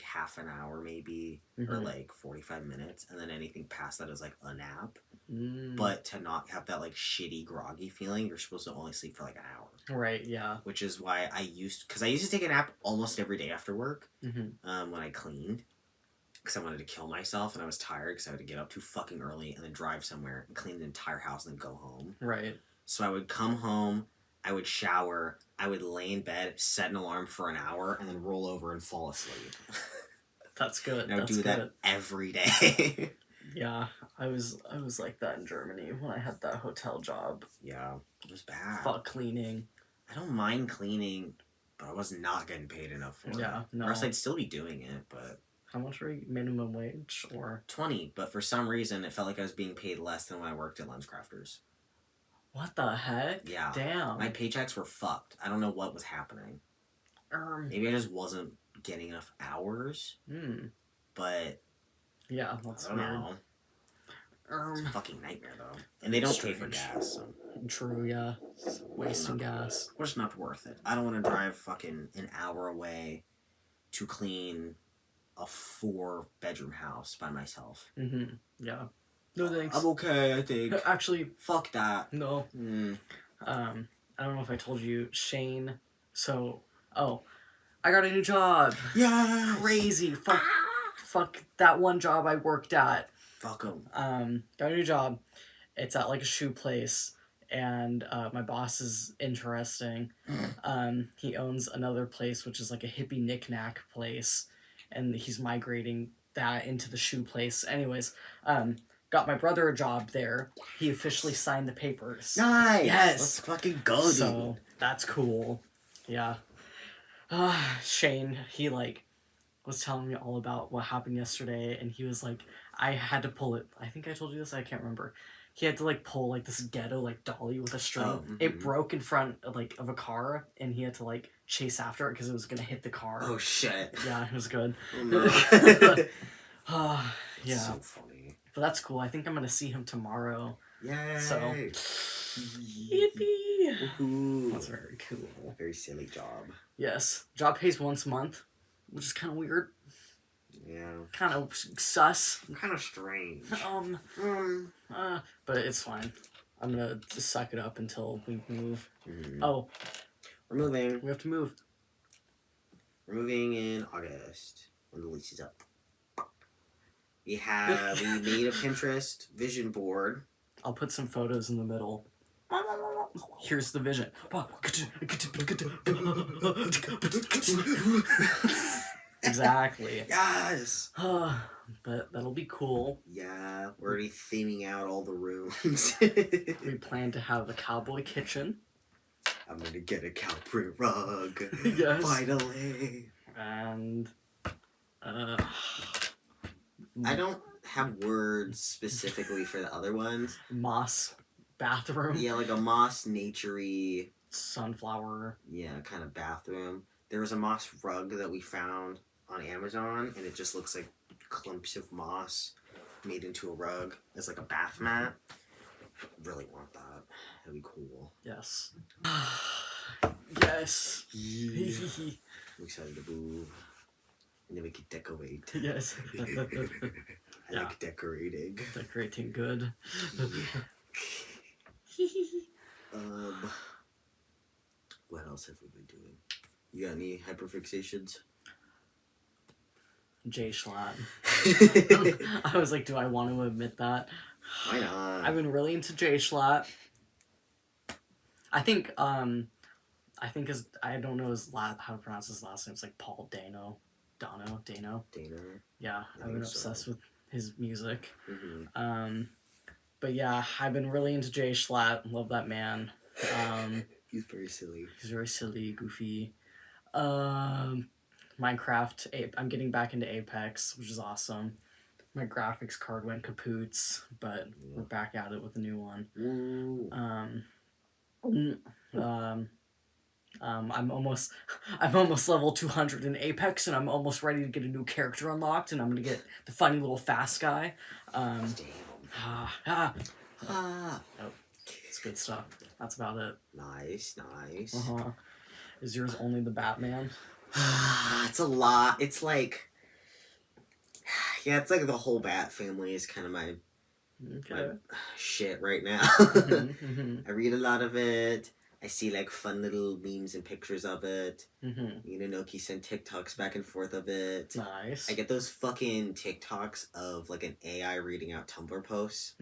B: half an hour maybe, or like 45 minutes, and then anything past that is like a nap. But to not have that like shitty groggy feeling, you're supposed to only sleep for like an hour.
A: Right, yeah.
B: Which is why I used to take a nap almost every day after work. When I cleaned, because I wanted to kill myself and I was tired because I had to get up too fucking early and then drive somewhere and clean the entire house and then go home.
A: Right.
B: So I would come home, I would shower, I would lay in bed, set an alarm for an hour, and then roll over and fall asleep.
A: That's good.
B: And I would do that every day.
A: Yeah, I was like that in Germany when I had that hotel job.
B: Yeah, it was bad.
A: Fuck cleaning.
B: I don't mind cleaning, but I was not getting paid enough for it.
A: Yeah, no.
B: Or else I'd still be doing it, but...
A: How much were you? Minimum wage, or?
B: 20, but for some reason it felt like I was being paid less than when I worked at LensCrafters.
A: What the heck?
B: Yeah.
A: Damn.
B: My paychecks were fucked. I don't know what was happening. Maybe I just wasn't getting enough hours. But...
A: Yeah, that's
B: I don't know. It's a fucking nightmare, though. And they don't pay for gas, so...
A: True, yeah. Wasting gas.
B: It's not worth it. I don't want to drive fucking an hour away to clean a 4-bedroom house by myself.
A: Yeah. No thanks.
B: I'm okay, I think.
A: Actually...
B: Fuck that.
A: No. I don't know if I told you, Shane... So... Oh. I got a new job.
B: Yeah.
A: Crazy. Fuck that one job I worked at.
B: Fuck 'em.
A: Got a new job. It's at like a shoe place, and my boss is interesting. He owns another place which is like a hippie knick-knack place, and he's migrating that into the shoe place. Anyways, got my brother a job there. He officially signed the papers.
B: Nice.
A: Yes.
B: Let's fucking go, dude.
A: So that's cool. Yeah. Shane, he like was telling me all about what happened yesterday, and he was like, I had to pull it. I think I told you this. I can't remember. He had to like pull like this ghetto like dolly with a string.
B: Oh,
A: It broke in front of, like of a car, and he had to like chase after it because it was gonna hit the car.
B: Oh shit.
A: Yeah, it was good.
B: Oh, no.
A: Yeah.
B: So funny.
A: But that's cool. I think I'm gonna see him tomorrow.
B: Yay.
A: So. Yippee!
B: Woohoo.
A: That's very cool.
B: Very silly job.
A: Yes. Job pays once a month, which is kind of weird.
B: Yeah.
A: Kind of sus.
B: Kind of strange.
A: But it's fine. I'm gonna just suck it up until we move. Oh.
B: We're moving.
A: We have to move.
B: We're moving in August when the lease is up. We made a Pinterest vision board.
A: I'll put some photos in the middle. Here's the vision. Exactly.
B: Yes.
A: But that'll be cool.
B: Yeah, we're already theming out all the rooms.
A: We plan to have a cowboy kitchen.
B: I'm gonna get a cow print rug.
A: Yes.
B: Finally.
A: And
B: I don't have words specifically for the other ones.
A: Moss bathroom.
B: Yeah, like a moss naturey
A: Sunflower.
B: Yeah, kind of bathroom. There was a moss rug that we found on Amazon, and it just looks like clumps of moss made into a rug as like a bath mat. Really want that. That'd be cool.
A: Yes. Yes.
B: I'm excited to move. And then we can decorate.
A: Yes.
B: I like decorating.
A: Decorating good.
B: What else have we been doing? You got any hyperfixations?
A: J Schlatt. I was like, do I want to admit that?
B: Why not?
A: I've been really into J Schlatt. I think his, I don't know how to pronounce his last name. It's like Paul Dano. Dano. Yeah, I've been obsessed with his music.
B: Mm-hmm.
A: But yeah, I've been really into J Schlatt. Love that man.
B: He's very silly.
A: He's very silly, goofy. Minecraft. I'm getting back into Apex, which is awesome. My graphics card went kapoots, but we're back at it with a new one.
B: Woo.
A: I'm almost level 200 in Apex, and I'm almost ready to get a new character unlocked, and I'm gonna get the funny little fast guy.
B: Damn.
A: Oh, it's good stuff. That's about it.
B: Nice.
A: Is yours only the Batman?
B: It's a lot. It's like, yeah, it's like the whole Bat family is kind of my shit right now. I read a lot of it. I see like fun little memes and pictures of it. Me and Inoki send TikToks back and forth of it.
A: Nice.
B: I get those fucking TikToks of like an AI reading out Tumblr posts.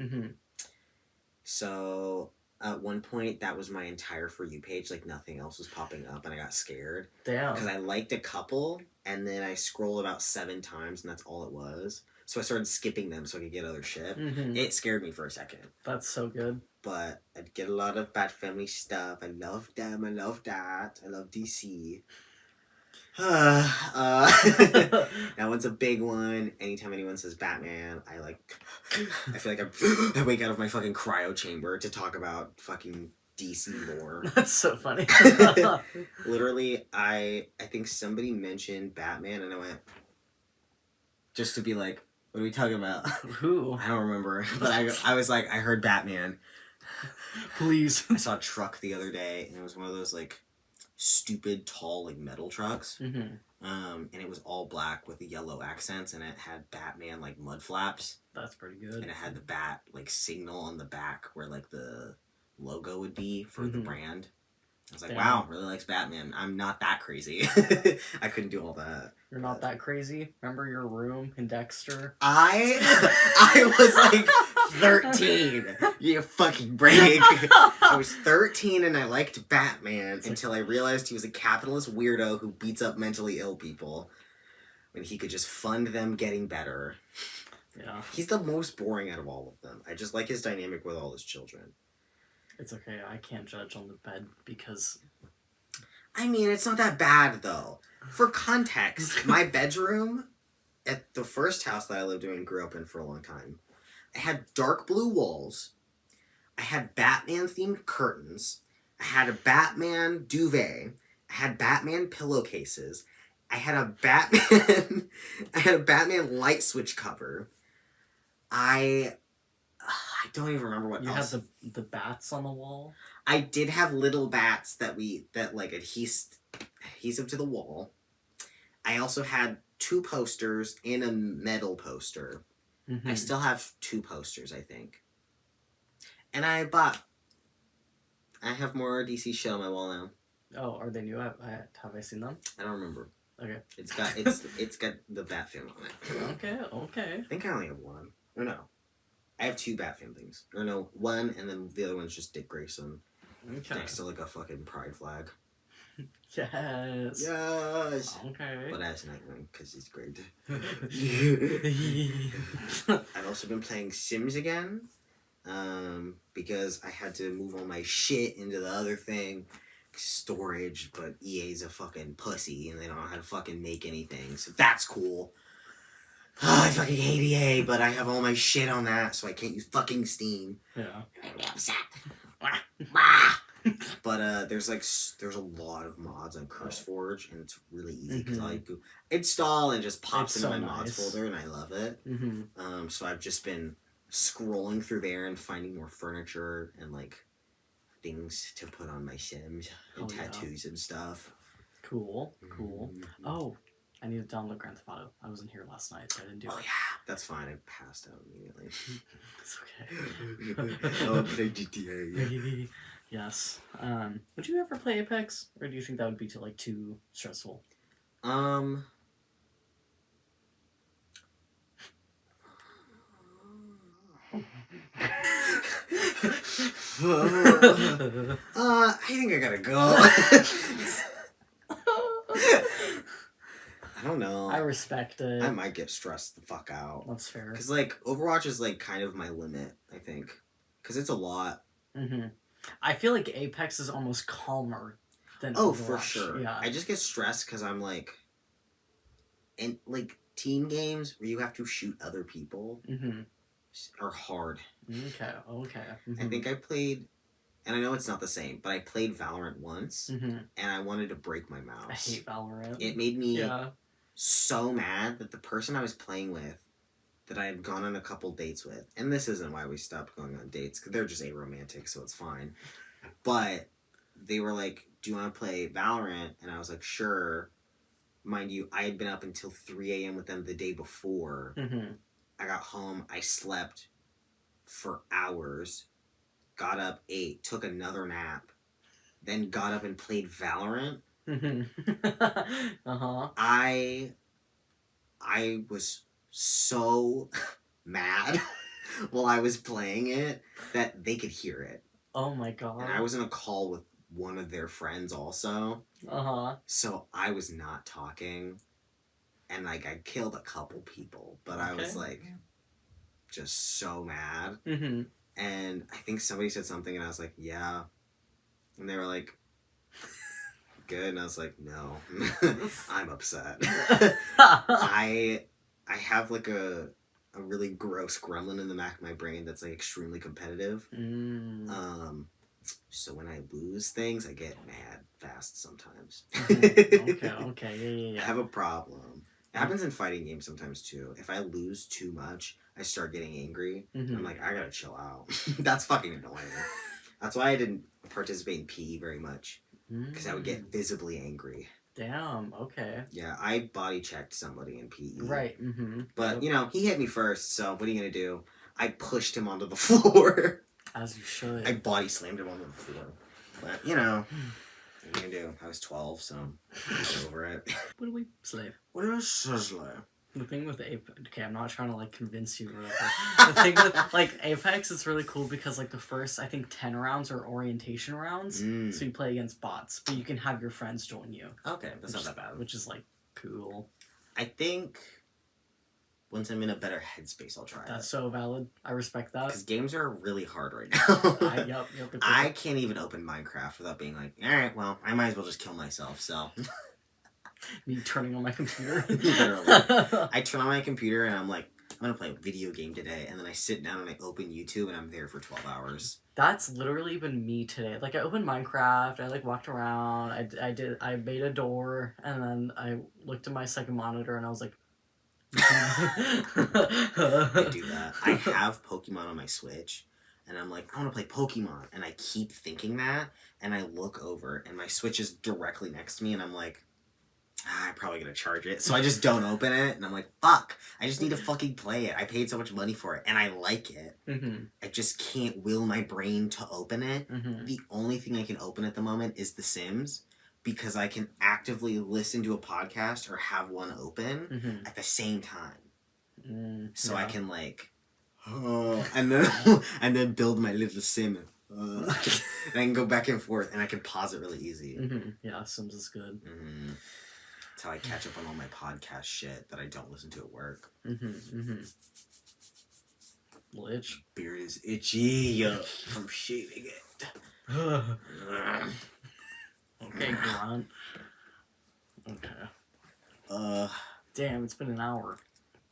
B: So at one point, that was my entire For You page. Like, nothing else was popping up, and I got scared.
A: Damn.
B: Because I liked a couple, and then I scrolled about 7 times, and that's all it was. So I started skipping them so I could get other shit. It scared me for a second.
A: That's so good.
B: But I'd get a lot of Bat Family stuff. I love them. I love that. I love DC. That one's a big one. Anytime anyone says Batman, I feel like I wake out of my fucking cryo chamber to talk about fucking DC lore.
A: That's so funny.
B: Literally, I think somebody mentioned Batman, and I went, just to be like, what are we talking about?
A: Who?
B: I don't remember, but I was like, I heard Batman.
A: Please.
B: I saw a truck the other day, and it was one of those like stupid tall like metal trucks. And it was all black with the yellow accents, and it had Batman like mud flaps.
A: That's pretty good.
B: And it had the bat like signal on the back where like the logo would be for the brand. I was like, wow, really likes Batman. I'm not that crazy. I couldn't do all that.
A: You're not that crazy? Remember your room in Dexter?
B: I was like 13. You fucking break. I was 13 and I liked Batman until I realized he was a capitalist weirdo who beats up mentally ill people when he could just fund them getting better.
A: Yeah.
B: He's the most boring out of all of them. I just like his dynamic with all his children.
A: It's okay. I can't judge on the bed because...
B: I mean, it's not that bad, though. For context, my bedroom at the first house that I lived in and grew up in for a long time, I had dark blue walls. I had Batman-themed curtains. I had a Batman duvet. I had Batman pillowcases. I had a Batman... I had a Batman light switch cover. I don't even remember what else.
A: You had the bats on the wall?
B: I did have little bats that like adhesive to the wall. I also had 2 posters and a metal poster. I still have 2 posters, I think. And I have more DC shit on my wall now.
A: Oh, are they new? Have I seen them?
B: I don't remember.
A: Okay.
B: It's got the Bat film on it.
A: Okay.
B: I think I only have 1. Or no. I have 2 Batman things. Or no, 1, and then the other one's just Dick Grayson.
A: Okay.
B: Next to like a fucking pride flag.
A: Yes.
B: Yes.
A: Okay.
B: But that's Nightwing, because he's great. I've also been playing Sims again. Because I had to move all my shit into the other thing. Storage, but EA's a fucking pussy, and they don't know how to fucking make anything. So that's cool. I fucking hate EA, but I have all my shit on that, so I can't use fucking Steam.
A: Yeah.
B: I'm upset. But there's a lot of mods on CurseForge, and it's really easy because I go install and just pops into my mods folder, and I love it. So I've just been scrolling through there and finding more furniture and like things to put on my Sims and tattoos and stuff.
A: Cool. Oh, I need to download Grand Theft Auto. I wasn't here last night, so I didn't do it.
B: Oh yeah, that's fine. I passed out immediately.
A: It's okay.
B: I'll play GTA.
A: Yes. Would you ever play Apex, or do you think that would be too stressful?
B: I think I gotta go. I don't know.
A: I respect it.
B: I might get stressed the fuck out.
A: That's fair.
B: Because, like, Overwatch is, like, kind of my limit, I think. Because it's a lot.
A: I feel like Apex is almost calmer than
B: Overwatch.
A: For sure.
B: Yeah. I just get stressed because I'm, like... And, like, team games where you have to shoot other people are hard.
A: Okay.
B: I think I played... And I know it's not the same, but I played Valorant once, and I wanted to break my mouse.
A: I hate Valorant.
B: It made me so mad that the person I was playing with, that I had gone on a couple dates with, and this isn't why we stopped going on dates, because they're just aromantic, so it's fine, but they were like, do you want to play Valorant? And I was like, sure. Mind you, I had been up until 3 a.m. with them the day before. I got home, I slept for hours, got up, ate, took another nap, then got up and played Valorant. I was so mad while I was playing it that they could hear it.
A: Oh my god.
B: And I was in a call with one of their friends also. So I was not talking. And like I killed a couple people, but I was like just so mad. And I think somebody said something and I was like, yeah. And they were like, good. And I was like, no. I'm upset. I have like a really gross gremlin in the back of my brain that's like extremely competitive. So when I lose things, I get mad fast sometimes.
A: Okay.
B: I have a problem. It happens in fighting games sometimes too. If I lose too much, I start getting angry. I'm like, I gotta chill out. That's fucking annoying. That's why I didn't participate in PE very much. Because I would get visibly angry.
A: Damn, okay.
B: Yeah, I body checked somebody in PE.
A: Right,
B: But, you know, he hit me first, so what are you gonna do? I pushed him onto the floor.
A: As you should.
B: I body slammed him onto the floor. But, you know, what are you gonna do? I was 12, so get over it.
A: What do we slave?
B: What do I slave?
A: The thing with Apex, okay, I'm not trying to, like, convince you or whatever. The thing with, like, Apex is really cool because, like, the first, I think, 10 rounds are orientation rounds. So you play against bots, but you can have your friends join you.
B: Okay, that's not that bad.
A: Which is, like, cool.
B: I think once I'm in a better headspace, I'll try it.
A: That's so valid. I respect that.
B: Because games are really hard right now.
A: Yep.
B: I can't even open Minecraft without being like, alright, well, I might as well just kill myself, so...
A: Me turning on my computer.
B: Literally. I turn on my computer and I'm like, I'm gonna play a video game today, and then I sit down and I open YouTube and I'm there for 12 hours.
A: That's literally been me today. Like, I opened Minecraft, I like walked around, I made a door, and then I looked at my second monitor and I was like,
B: I do that. I have Pokemon on my Switch, and I'm like, I want to play Pokemon, and I keep thinking that, and I look over, and my Switch is directly next to me, and I'm like, I'm probably gonna charge it, so I just don't open it, and I'm like, fuck, I just need to fucking play it. I paid so much money for it, and I like it. I just can't will my brain to open it. The only thing I can open at the moment is The Sims, because I can actively listen to a podcast or have one open at the same time. So I can like, and then build my little sim. And I can go back and forth, and I can pause it really easy.
A: Yeah, Sims is good.
B: That's how I catch up on all my podcast shit that I don't listen to at work.
A: Itch.
B: Beard is itchy from shaving it.
A: Okay, grunt. Okay. Damn, it's been an hour.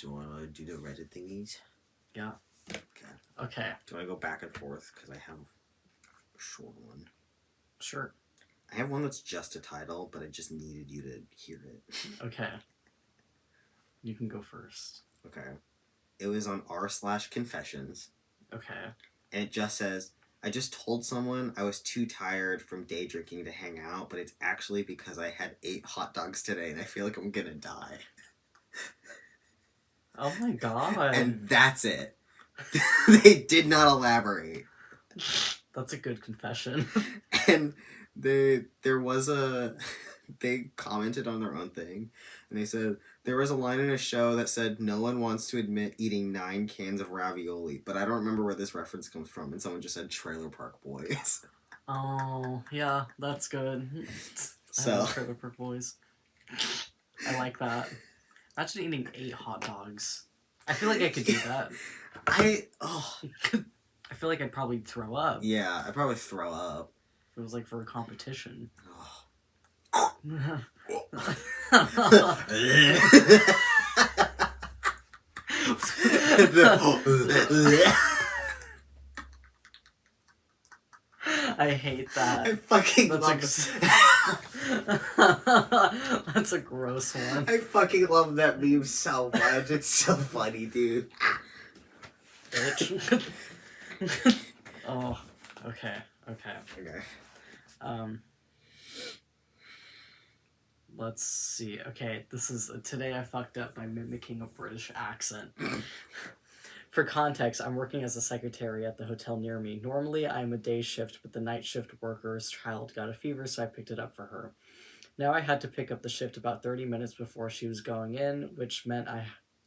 B: Do you want to do the Reddit thingies?
A: Yeah. Okay.
B: Do you want to go back and forth? Because I have a short one.
A: Sure.
B: I have one that's just a title, but I just needed you to hear it.
A: Okay. You can go first.
B: Okay. It was on r/confessions.
A: Okay.
B: And it just says, I just told someone I was too tired from day drinking to hang out, but it's actually because I had 8 hot dogs today and I feel like I'm gonna die.
A: Oh my god.
B: And that's it. They did not elaborate.
A: That's a good confession.
B: And they commented on their own thing, and they said there was a line in a show that said no one wants to admit eating 9 cans of ravioli, but I don't remember where this reference comes from, and someone just said Trailer Park Boys.
A: Oh, yeah, that's good.
B: So
A: Trailer Park Boys. I like that. Imagine eating 8 hot dogs. I feel like I could do that. I feel like I'd probably throw up.
B: Yeah, I'd probably throw up.
A: If it was like for a competition. I hate that.
B: I fucking
A: That's
B: love
A: That's a gross one.
B: I fucking love that meme so much. It's so funny, dude.
A: Bitch. Oh, okay. Let's see. Okay, this is today I fucked up by mimicking a British accent. For context, I'm working as a secretary at the hotel near me. Normally, I'm a day shift, but the night shift worker's child got a fever, so I picked it up for her. Now I had to pick up the shift about 30 minutes before she was going in, which meant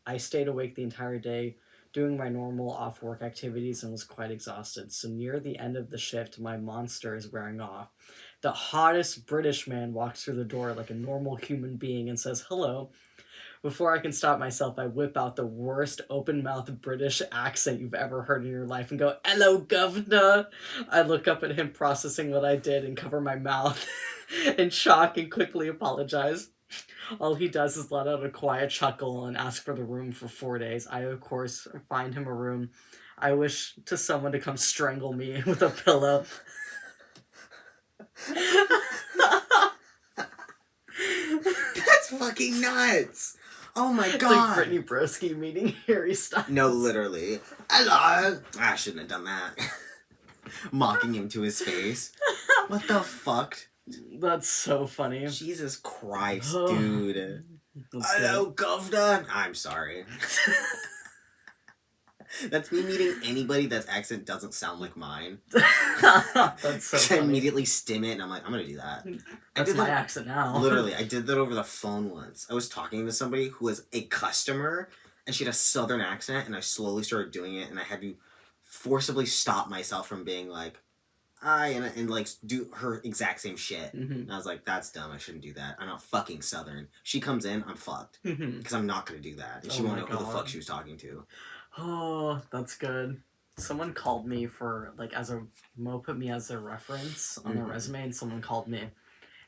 A: I stayed awake the entire day doing my normal off-work activities and was quite exhausted. So near the end of the shift, my monster is wearing off. The hottest British man walks through the door like a normal human being and says, hello. Before I can stop myself, I whip out the worst open-mouthed British accent you've ever heard in your life and go, hello, governor. I look up at him processing what I did and cover my mouth in shock and quickly apologize. All he does is let out a quiet chuckle and ask for the room for 4 days. I, of course, find him a room. I wish to someone to come strangle me with a pillow.
B: That's fucking nuts. Oh my god.
A: It's like Brittany Broski meeting Harry Styles.
B: No, literally. Hello. I shouldn't have done that. Mocking him to his face. What the fuck?
A: That's so funny.
B: Jesus Christ, dude.
A: That's
B: hello,
A: good.
B: governor. I'm sorry. That's me meeting anybody that's accent doesn't sound like mine.
A: That's so funny.
B: I immediately stim it and I'm like, I'm gonna do that.
A: That's my accent now.
B: Literally, I did that over the phone once. I was talking to somebody who was a customer and she had a southern accent and I slowly started doing it and I had to forcibly stop myself from being like, and like do her exact same shit.
A: Mm-hmm.
B: And I was like, that's dumb. I shouldn't do that. I'm not fucking southern. She comes in, I'm fucked.
A: Mm-hmm.
B: Because I'm not going to do that. And she won't know who the fuck she was talking to.
A: Oh, that's good. Someone called me for, like, Mo put me as a reference on their resume, and someone called me.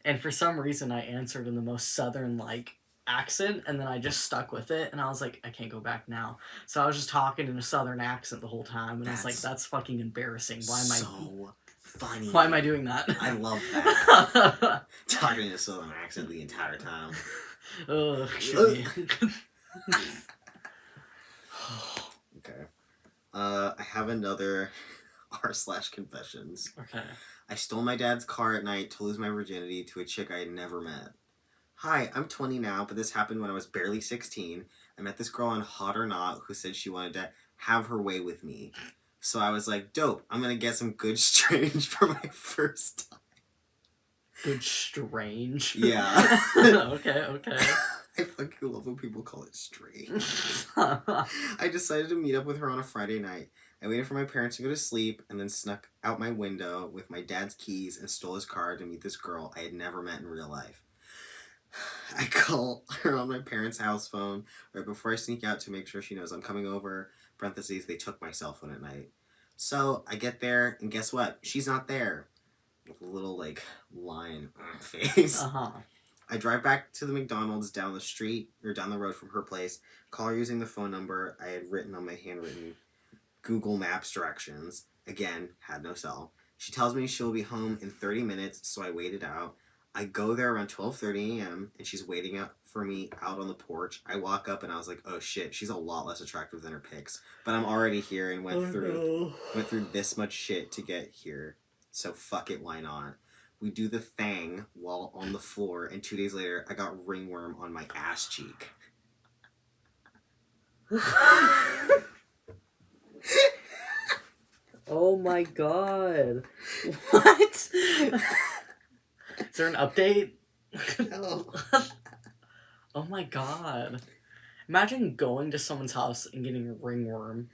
A: And for some reason, I answered in the most southern, like, accent, and then I just stuck with it, and I was like, I can't go back now. So I was just talking in a southern accent the whole time, and I was like, that's fucking embarrassing. Why am I doing that?
B: I love that. Talking in a southern accent the entire time.
A: Ugh, should be.
B: Okay. I have another r/confessions.
A: Okay.
B: I stole my dad's car at night to lose my virginity to a chick I had never met. Hi, I'm 20 now, but this happened when I was barely 16. I met this girl on Hot or Not who said she wanted to have her way with me. So I was like, dope, I'm gonna get some good strange for my first time.
A: Good strange?
B: Yeah.
A: Okay.
B: I fucking love when people call it strange. I decided to meet up with her on a Friday night. I waited for my parents to go to sleep and then snuck out my window with my dad's keys and stole his car to meet this girl I had never met in real life. I call her on my parents' house phone right before I sneak out to make sure she knows I'm coming over. Parentheses, they took my cell phone at night. So I get there and guess what? She's not there. With a little like lion face. I drive back to the McDonald's down the street, or down the road from her place, call her using the phone number I had written on my handwritten Google Maps directions. Again, had no cell. She tells me she'll be home in 30 minutes, so I waited out. I go there around 12:30 a.m., and she's waiting up for me out on the porch. I walk up, and I was like, oh shit, she's a lot less attractive than her pics. But I'm already here and went through this much shit to get here. So fuck it, why not? We do the thing while on the floor, and 2 days later, I got ringworm on my ass cheek.
A: Oh my god. What? Is there an update?
B: No.
A: Oh my god. Imagine going to someone's house and getting ringworm.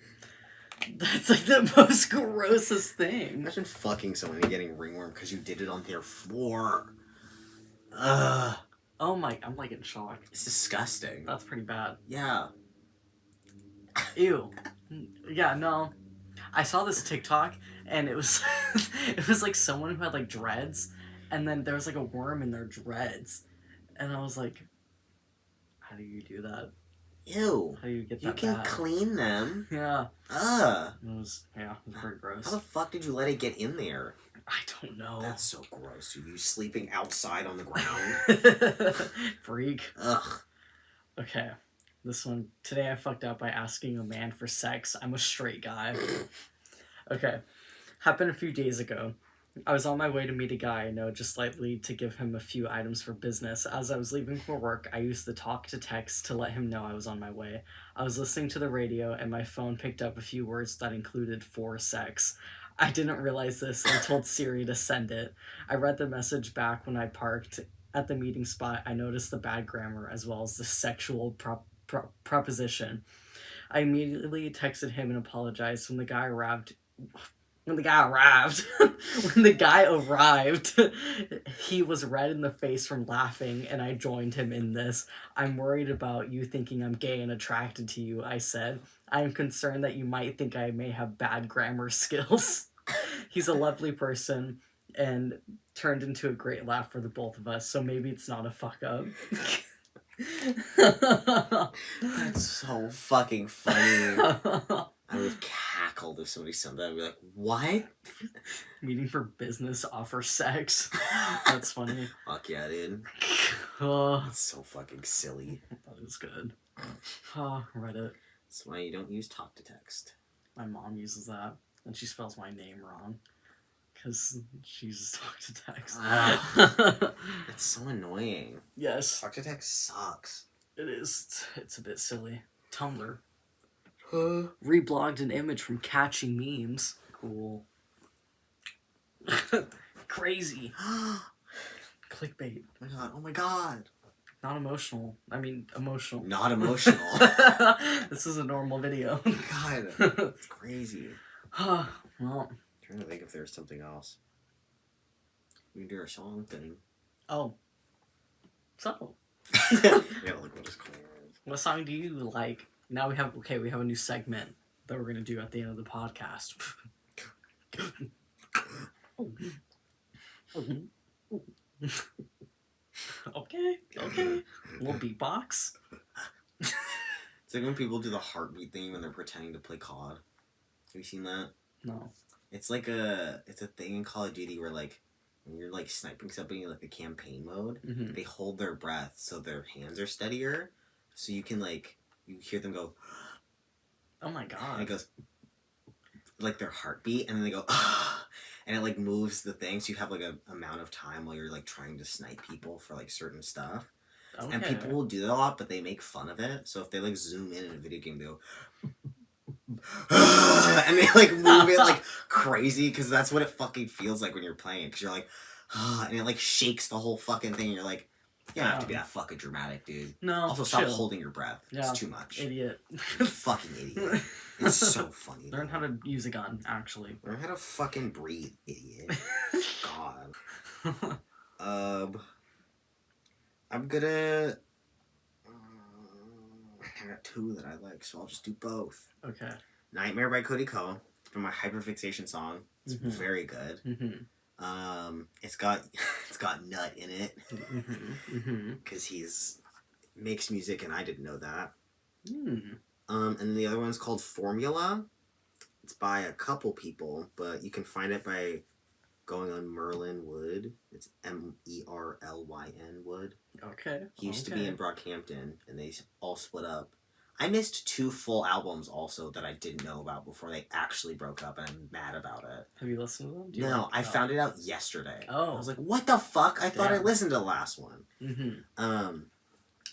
A: That's like the most grossest thing.
B: Imagine fucking someone and getting ringworm because you did it on their floor. Ugh.
A: Oh my, I'm like in shock.
B: It's disgusting.
A: That's pretty bad.
B: Yeah.
A: Ew. Yeah, no. I saw this TikTok and it was it was like someone who had like dreads and then there was like a worm in their dreads. And I was like, how do you do that?
B: Ew.
A: How do you get that
B: You can
A: bad?
B: clean them.
A: Yeah.
B: Ugh.
A: It was pretty gross.
B: How the fuck did you let it get in there?
A: I don't know.
B: That's so gross, dude. You sleeping outside on the ground.
A: Freak.
B: Ugh.
A: Okay. This one. Today I fucked up by asking a man for sex. I'm a straight guy. Okay. Happened a few days ago. I was on my way to meet a guy I know just slightly to give him a few items for business. As I was leaving for work, I used the talk to text to let him know I was on my way. I was listening to the radio and my phone picked up a few words that included for sex. I didn't realize this and told Siri to send it. I read the message back when I parked at the meeting spot. I noticed the bad grammar as well as the sexual proposition. I immediately texted him and apologized. When the guy arrived, he was red in the face from laughing, and I joined him in this. I'm worried about you thinking I'm gay and attracted to you, I said. I am concerned that you might think I may have bad grammar skills. He's a lovely person and turned into a great laugh for the both of us, so maybe it's not a fuck up.
B: That's so fucking funny. I would have cackled if somebody said that. I'd be like, what?
A: Meeting for business, offer sex. That's funny.
B: Fuck yeah, dude. That's so fucking silly.
A: That is good. Reddit.
B: That's why you don't use talk to text.
A: My mom uses that, and she spells my name wrong. Because she uses talk to text.
B: That's so annoying.
A: Yes.
B: Talk to text sucks.
A: It is. It's a bit silly. Tumblr. Reblogged an image from catchy memes. Cool. Crazy. Clickbait.
B: Oh my god.
A: Not emotional. I mean, emotional.
B: Not emotional.
A: This is a normal video.
B: God. It's crazy.
A: Well.
B: I'm trying to think if there's something else. We can do our song thing.
A: Oh. So.
B: Yeah, like what is called.
A: What song do you like? Now we have a new segment that we're gonna do at the end of the podcast. Okay. Little beatbox.
B: It's like when people do the heartbeat thing when they're pretending to play COD. Have you seen that?
A: No.
B: It's like it's a thing in Call of Duty where like when you're like sniping somebody in like the campaign mode, they hold their breath so their hands are steadier, so you can like you hear them go.
A: Oh my god.
B: And it goes like their heartbeat, and then they go, and it like moves the thing, so you have like a amount of time while you're like trying to snipe people for like certain stuff. Okay. And people will do that a lot, but they make fun of it. So if they like zoom in a video game, they go, and they like move it like crazy because that's what it fucking feels like when you're playing it. Because you're like, and it like shakes the whole fucking thing. And you're like, you don't have to be that fucking dramatic, dude.
A: No.
B: Also, stop holding your breath.
A: Yeah,
B: it's too much.
A: Idiot.
B: Fucking idiot. It's so funny.
A: Learn how to use a gun, actually.
B: Learn how to fucking breathe, idiot. God. I'm gonna. I got two that I like, so I'll just do both.
A: Okay.
B: Nightmare by Cody Ko from my hyperfixation song. It's very good. It's got it's got Nut in it because he's makes music and I didn't know that. And the other one's called Formula. It's by a couple people, but you can find it by going on Merlin Wood. It's Merlyn Wood.
A: Okay.
B: He used to be in Brockhampton, and they all split up. I missed 2 full albums also that I didn't know about before they actually broke up, and I'm mad about it.
A: Have you listened to them?
B: No, I found it out yesterday.
A: Oh.
B: I was like, what the fuck? I thought I listened to the last one.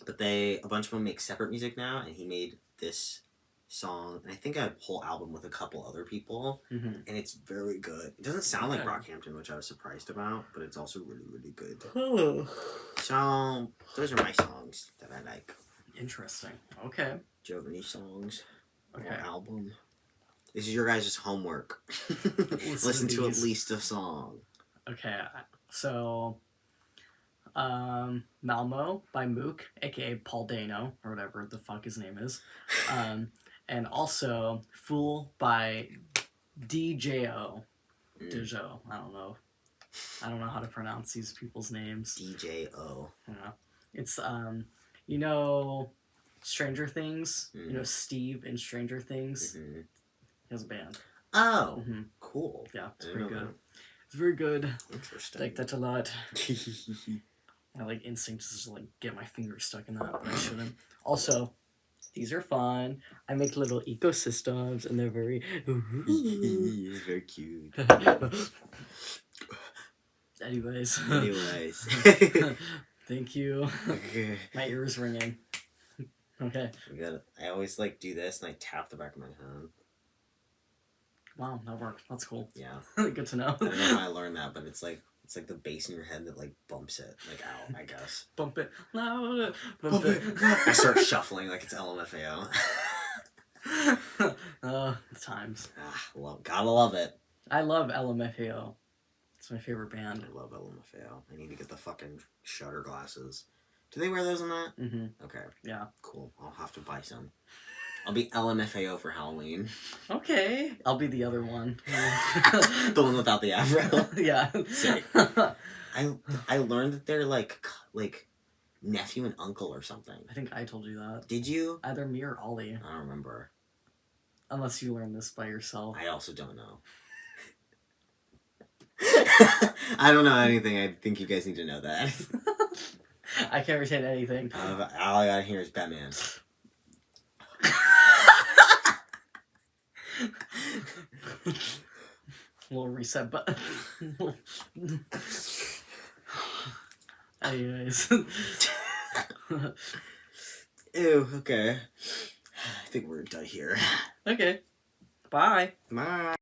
B: But a bunch of them make separate music now, and he made this song, and I think a whole album with a couple other people, and it's very good. It doesn't sound like Brockhampton, which I was surprised about, but it's also really, really good. So, those are my songs that I like.
A: Interesting. Okay.
B: Do you have any songs?
A: Okay.
B: Or album? This is your guys' homework. Listen to at least a song.
A: Okay, so Malmo by Mook, aka Paul Dano, or whatever the fuck his name is. And also Fool by DJO. Dejo. I don't know how to pronounce these people's names.
B: DJO.
A: Yeah. It's you know Stranger Things? You know Steve in Stranger Things? He has a band.
B: Oh, cool.
A: Yeah, it's pretty good. It's very good.
B: Interesting.
A: I like that a lot. My like instinct is to like get my fingers stuck in that, but I shouldn't. Also, these are fun. I make little ecosystems, and they're very
B: very cute.
A: Anyways. Thank you.
B: Okay.
A: My ear is ringing. Okay.
B: I always like do this, and I tap the back of my head.
A: Wow, that worked. That's cool.
B: Yeah.
A: Good to know.
B: I don't know how I learned that, but it's like the bass in your head that like bumps it like out, I guess.
A: Bump it. No. Bump it.
B: I start shuffling like it's LMFAO.
A: The times.
B: Gotta love it.
A: I love LMFAO. It's my favorite band.
B: I love LMFAO. I need to get the fucking shutter glasses. Do they wear those in that? Okay.
A: Yeah.
B: Cool. I'll have to buy some. I'll be LMFAO for Halloween.
A: Okay. I'll be the other one.
B: The one without the afro.
A: Yeah.
B: Sick. I learned that they're like nephew and uncle or something.
A: I think I told you that.
B: Did you?
A: Either me or Ollie.
B: I don't remember.
A: Unless you learned this by yourself.
B: I also don't know. I don't know anything. I think you guys need to know that.
A: I can't retain anything.
B: All I gotta hear is Batman.
A: Little reset button. Anyways.
B: Ew, okay. I think we're done here.
A: Okay. Bye.
B: Bye.